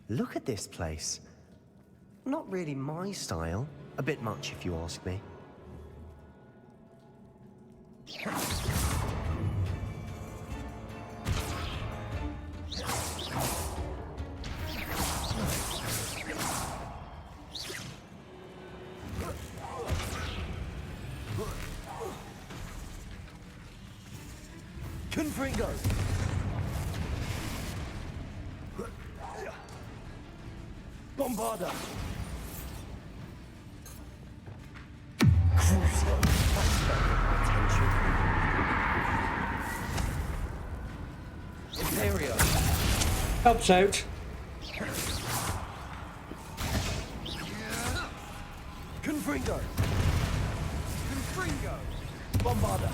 Look at this place. Not really my style. A bit much, if you ask me. Confringo! Bombarda! Crucio. Imperial! Helps out. Confringo! Confringo! Bombarda!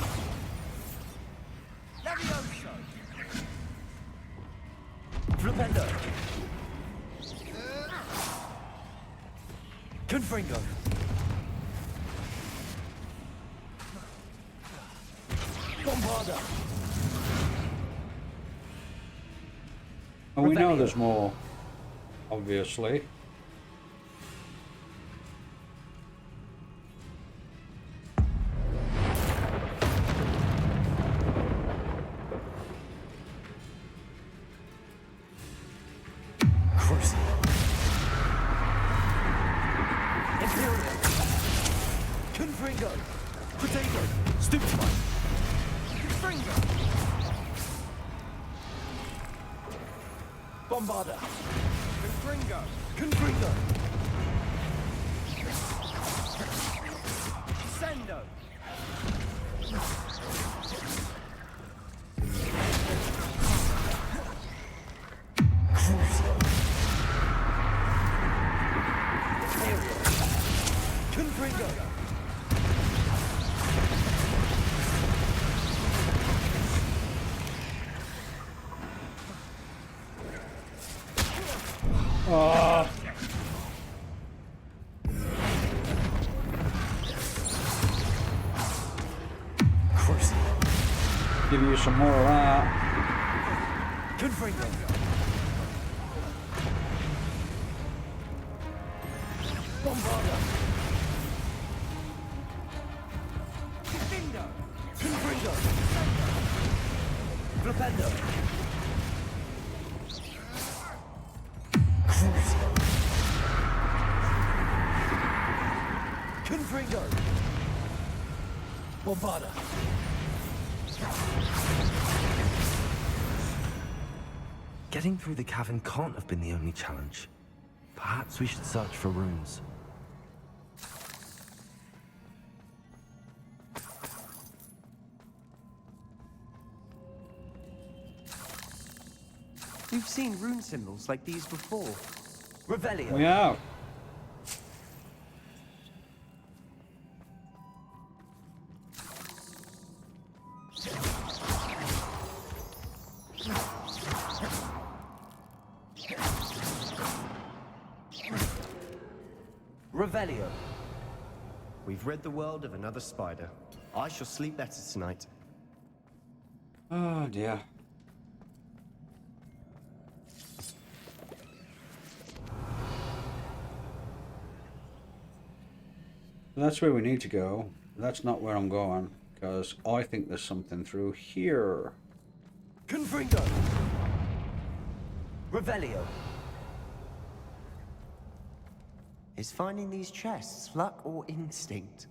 Levioso! Flipendo! Confringo! Bombarda! And we know there's more, obviously. Confringo! Potato! Stupefy! Confringo! Bombarda! Confringo! Confringo! Sendo! Oh. Give you some more of that. Confringo. Bombarda. Bingo. Confringo. Flipendo. Confringo. Bombarda. Getting through the cavern can't have been the only challenge. Perhaps we should search for runes. We've seen rune symbols like these before. Revelio. We have. Revelio. We've rid the world of another spider. I shall sleep better tonight. Oh dear. That's where we need to go. That's not where I'm going, because I think there's something through here. Confringo. Revelio. Is finding these chests luck or instinct?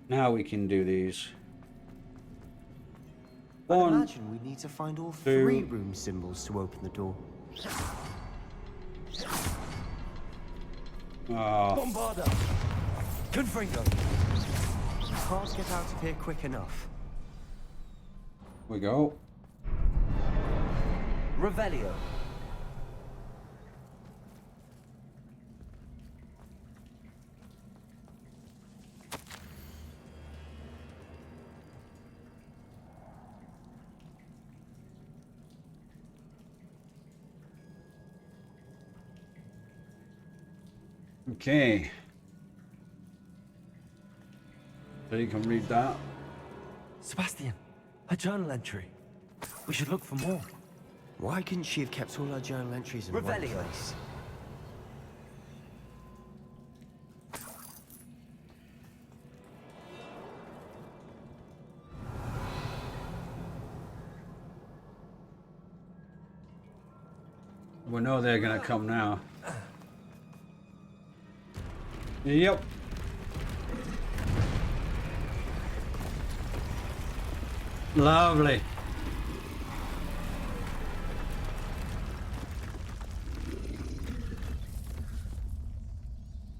Now we can do these. I One, imagine we need to find all two. 3 rune symbols to open the door. Ah, Bombarda. Confringo. Can't get out of here quick enough. we go. Revelio. Okay. So you can read that. Sebastian, a journal entry. We should look for more. Why couldn't she have kept all her journal entries in one Revelio. place? We know they're gonna come now. Yep. Lovely.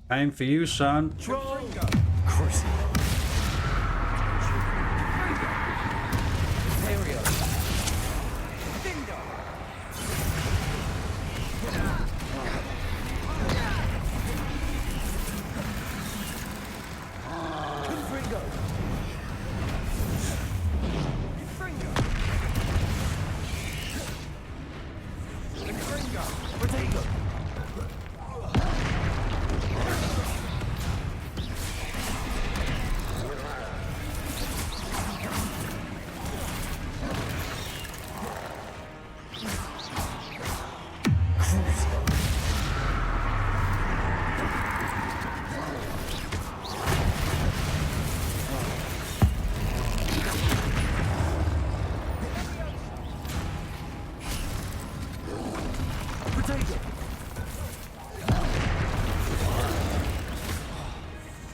Time for you, son. Cruise. Aerial. Bingo. Confringo. Confringo. Confringo. Potato.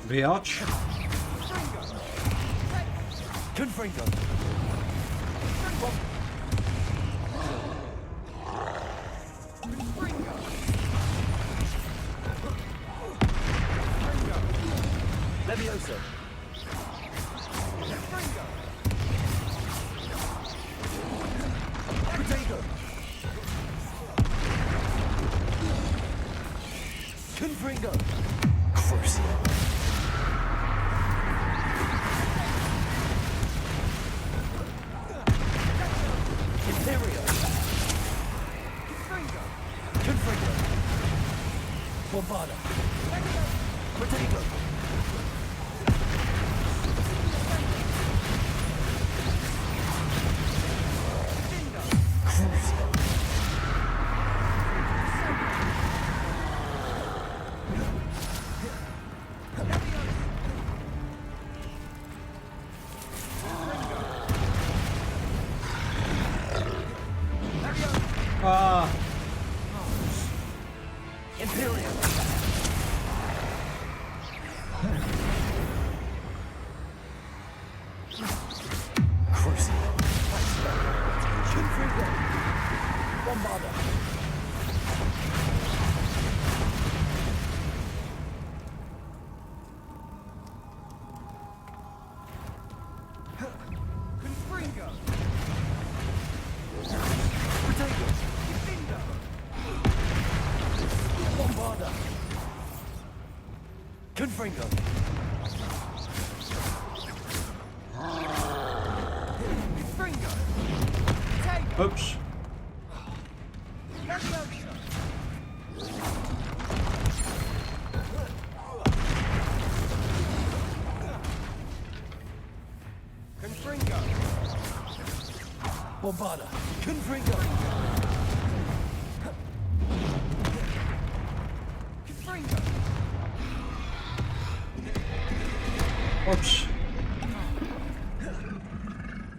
Biatch. Confringo. Levioso. Potato. Confringo. Crucial. Imperio. Confringo. Confringo. Bombarda. Protego. Ah, Imperial. Crucial. Confringo. Bombarda. Confringo. Protego. Defendo. Bombarda. Confringo. Confringo. Take. oops. Leviosa. Confringo. Bombarda. Confringo. Confringo. Oops.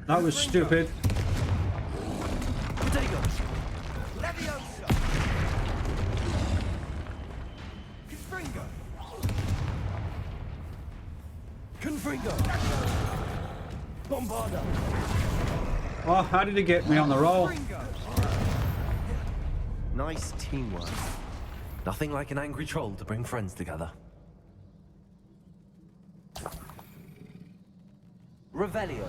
That was stupid. Protego. Leviosa. Confringo. Confringo. Bombarda. Oh, how did he get me on the roll? Nice teamwork. Nothing like an angry troll to bring friends together. Revelio.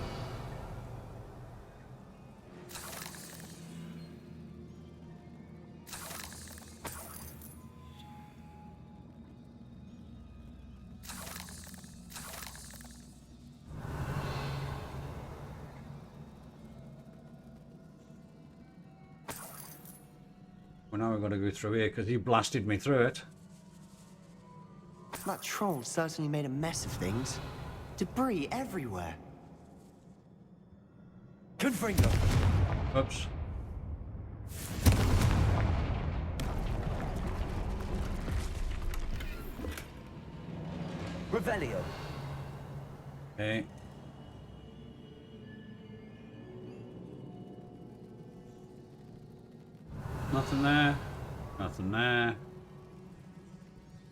Well, now we've got to go through here because he blasted me through it. That troll certainly made a mess of things. Debris everywhere. Confringo. Oops. Revelio. Okay. Nothing there. Nothing there.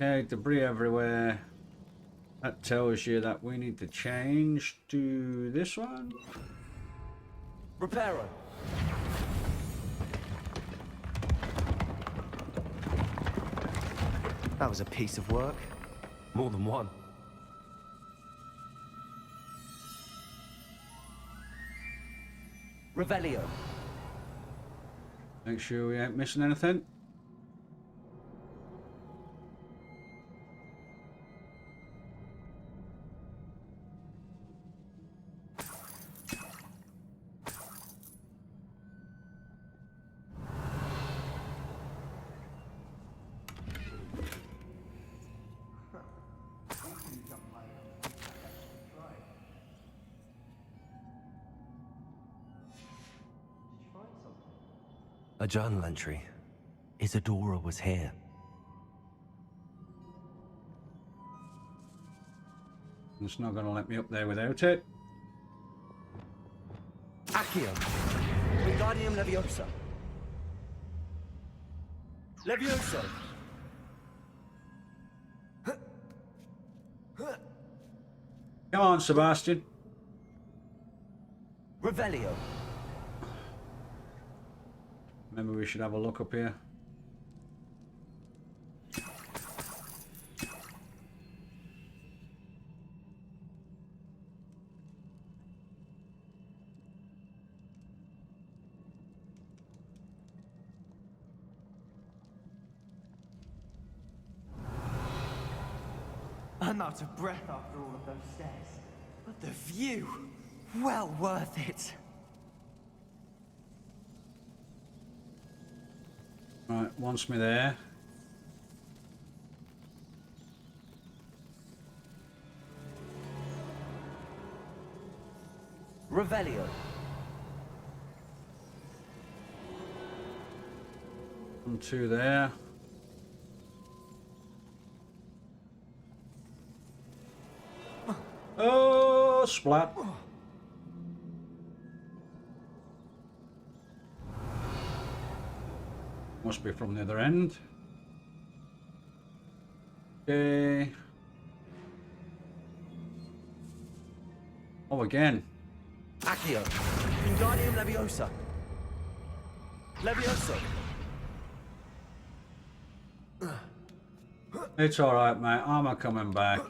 Okay, debris everywhere. That tells you that we need to change to this one. Reparo. That was a piece of work. More than one. Revelio. Make sure we ain't missing anything. A journal entry. Isadora was here. It's not going to let me up there without it. Accio. Wingardium Leviosa. Levioso. Come on, Sebastian. Revelio. Maybe we should have a look up here. I'm out of breath after all of those stairs. But the view, well worth it. Right, wants me there. Revelio. 1, 2 there. Oh, splat. Must be from the other end. Okay. Oh, again. Accio. Wingardium Leviosa. Levioso. It's alright, mate. Armor coming back.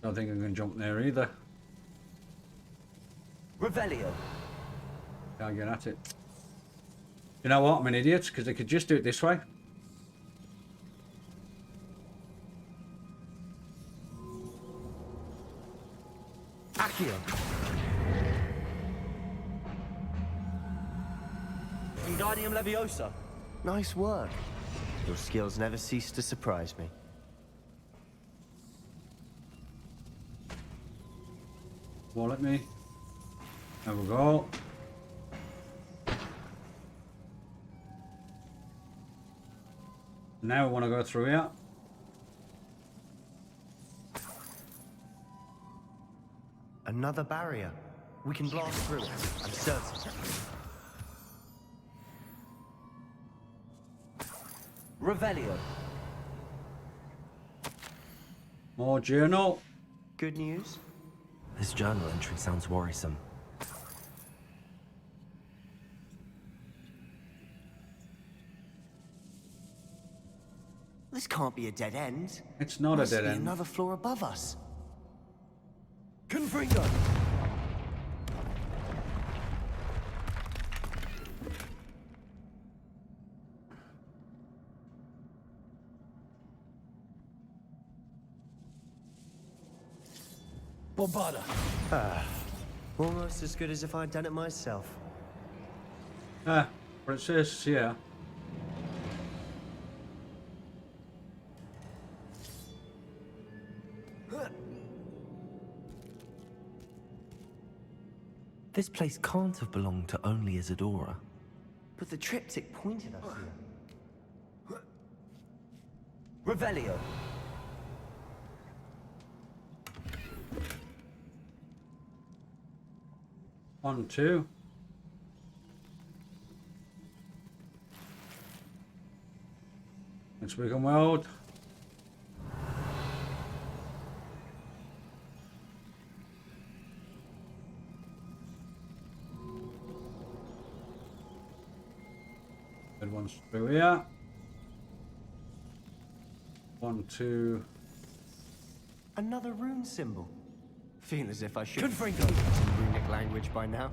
Don't think I can jump there either. Revelio. Can't get at it. You know what? I'm an idiot because I could just do it this way. Accio. Wingardium Leviosa. Nice work. Your skills never cease to surprise me. Wallet me. There we go. Now we want to go through here. Another barrier. We can blast through it, I'm certain. Revelio. More journal. Good news? This journal entry sounds worrisome. This can't be a dead end. It's not Must a dead be end. Another floor above us. Confringo. Bombarda. Almost as good as if I'd done it myself. Princess, yeah. This place can't have belonged to only Isadora. But the triptych pointed us here. Revelio. One, two. It's Wigan World. Good one's through here. 1, 2. Another rune symbol. Feel as if I should Confringo. have some runic language by now.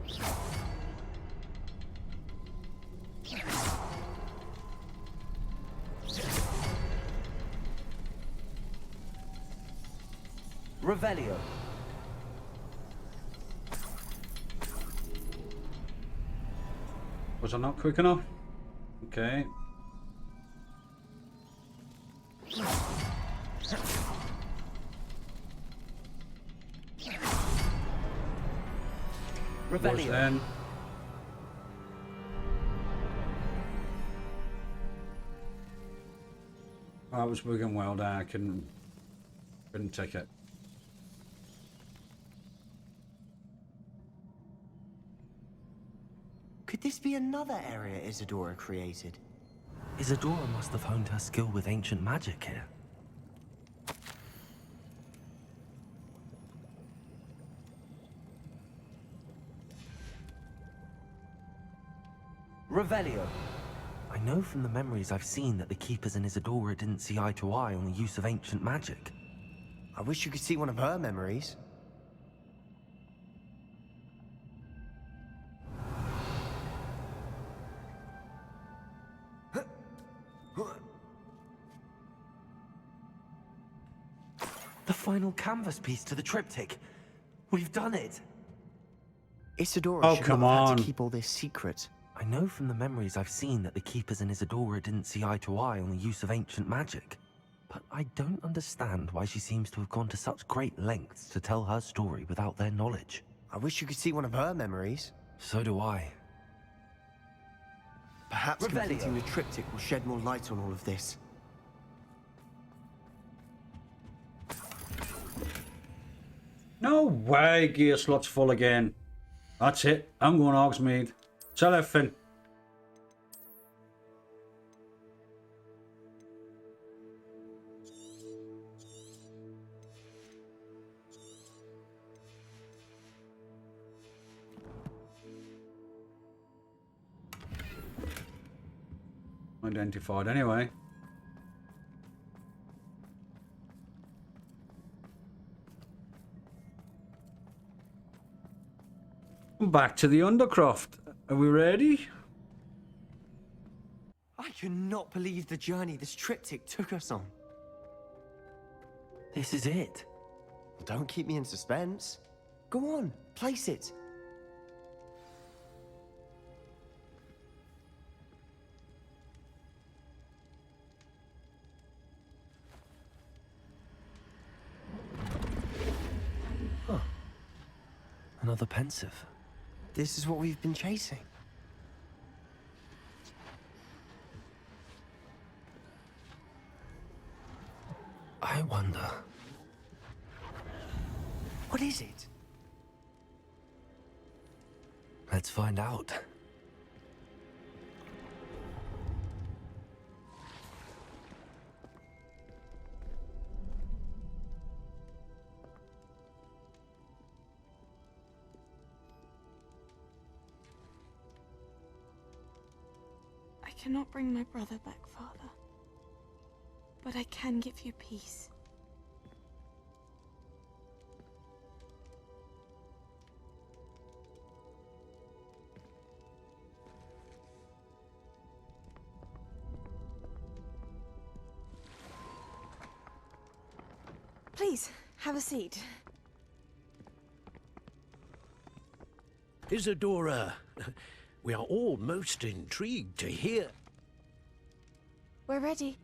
Revelio. Was I not quick enough? Okay. Revelio. Then. Oh, it was Wigan World. I couldn't take it. Could this be another area Isadora created? Isadora must have honed her skill with ancient magic here. Revelio. I know from the memories I've seen that the Keepers and Isadora didn't see eye to eye on the use of ancient magic. I wish you could see one of her memories. final canvas piece to the triptych. We've done it. Isadora Oh, should come not have had on. to keep all this secret. I know from the memories I've seen that the Keepers and Isadora didn't see eye to eye on the use of ancient magic. But I don't understand why she seems to have gone to such great lengths to tell her story without their knowledge. I wish you could see one of her memories. So do I. Perhaps Revelio. completing the triptych will shed more light on all of this. No way, gear slot's full again. That's it. I'm going Hogsmeade. Sell everything. Identified anyway. Back to the Undercroft. Are we ready? I cannot believe the journey this triptych took us on. This is it. Don't keep me in suspense. Go on, place it. Huh. Another pensive. This is what we've been chasing. I wonder. What is it? Let's find out. I cannot bring my brother back, Father. But I can give you peace. Please, have a seat. Isadora, we are all most intrigued to hear. We're ready.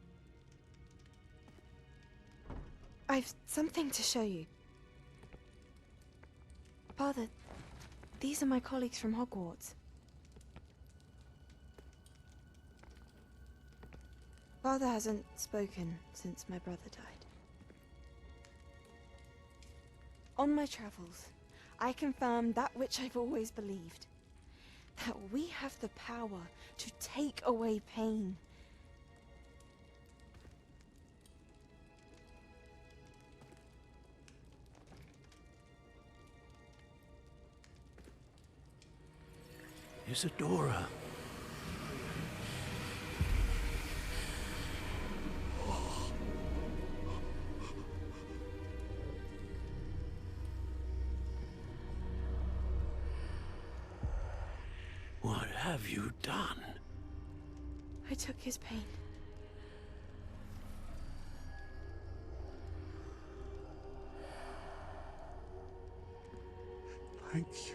I've something to show you. Father, these are my colleagues from Hogwarts. Father hasn't spoken since my brother died. On my travels, I confirmed that which I've always believed. That we have the power to take away pain. Isadora. What have you done? I took his pain. Thank you.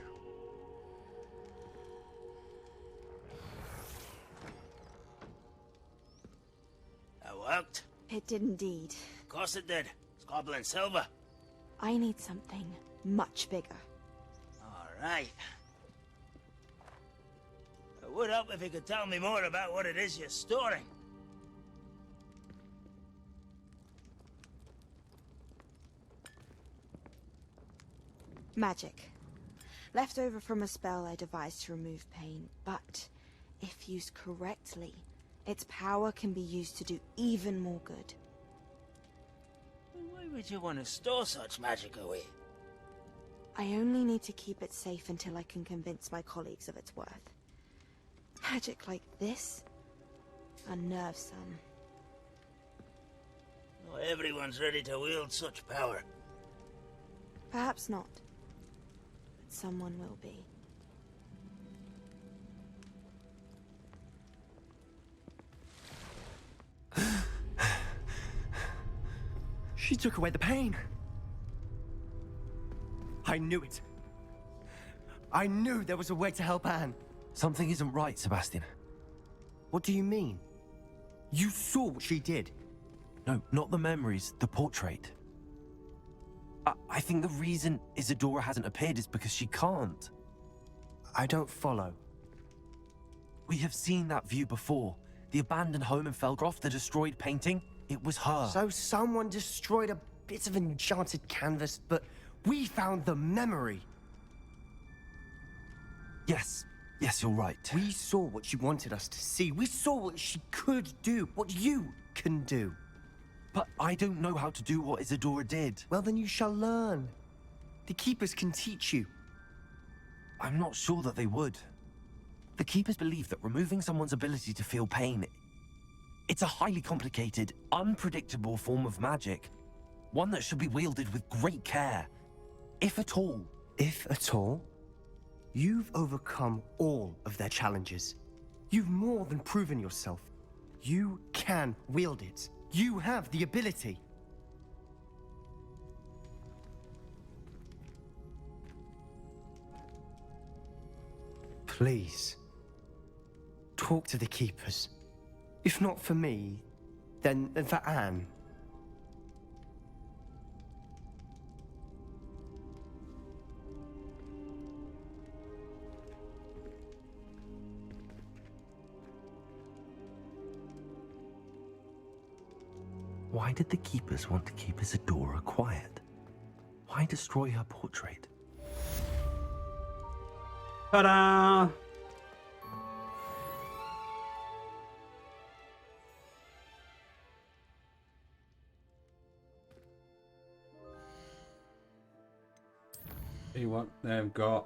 That worked? It did indeed. Of course it did. It's goblin silver. I need something much bigger. All right. It would help if you could tell me more about what it is you're storing. Magic. Left over from a spell I devised to remove pain, but if used correctly, its power can be used to do even more good. Why would you want to store such magic away? I only need to keep it safe until I can convince my colleagues of its worth. Magic like this unnerves some. Not everyone's ready to wield such power. Perhaps not, but someone will be. She took away the pain. I knew it. I knew there was a way to help Anne. Something isn't right, Sebastian. What do you mean? You saw what she did. No, not the memories, the portrait. I think the reason Isadora hasn't appeared is because she can't. I don't follow. We have seen that view before. The abandoned home in Felgroth, the destroyed painting, it was her. So someone destroyed a bit of enchanted canvas, but we found the memory. Yes, you're right. We saw what she wanted us to see. We saw what she could do, what you can do. But I don't know how to do what Isadora did. Well, then you shall learn. The Keepers can teach you. I'm not sure that they would. The Keepers believe that removing someone's ability to feel pain, it's a highly complicated, unpredictable form of magic. One that should be wielded with great care. If at all. If at all? You've overcome all of their challenges. You've more than proven yourself. You can wield it. You have the ability. Please, talk to the Keepers. If not for me, then for Anne. Why did the Keepers want to keep Isadora quiet? Why destroy her portrait? Ta-da! See what they've got.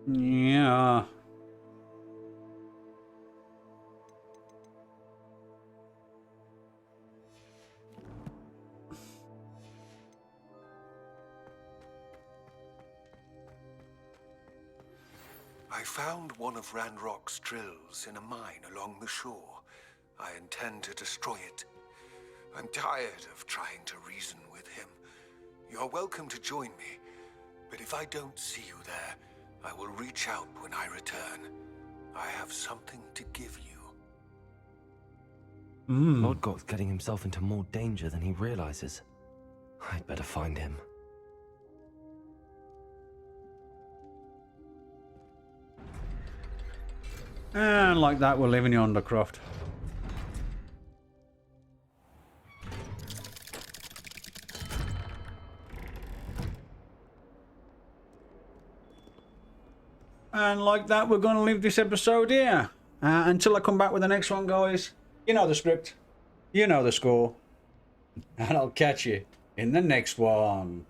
Yeah. I found one of Ranrock's drills in a mine along the shore. I intend to destroy it. I'm tired of trying to reason with him. You're welcome to join me, but if I don't see you there, I will reach out when I return. I have something to give you. Lodgoth's getting himself into more danger than he realizes. I'd better find him. And like that, we're leaving you on Undercroft. And like that, we're going to leave this episode here. Until I come back with the next one, guys. You know the script. You know the score. And I'll catch you in the next one.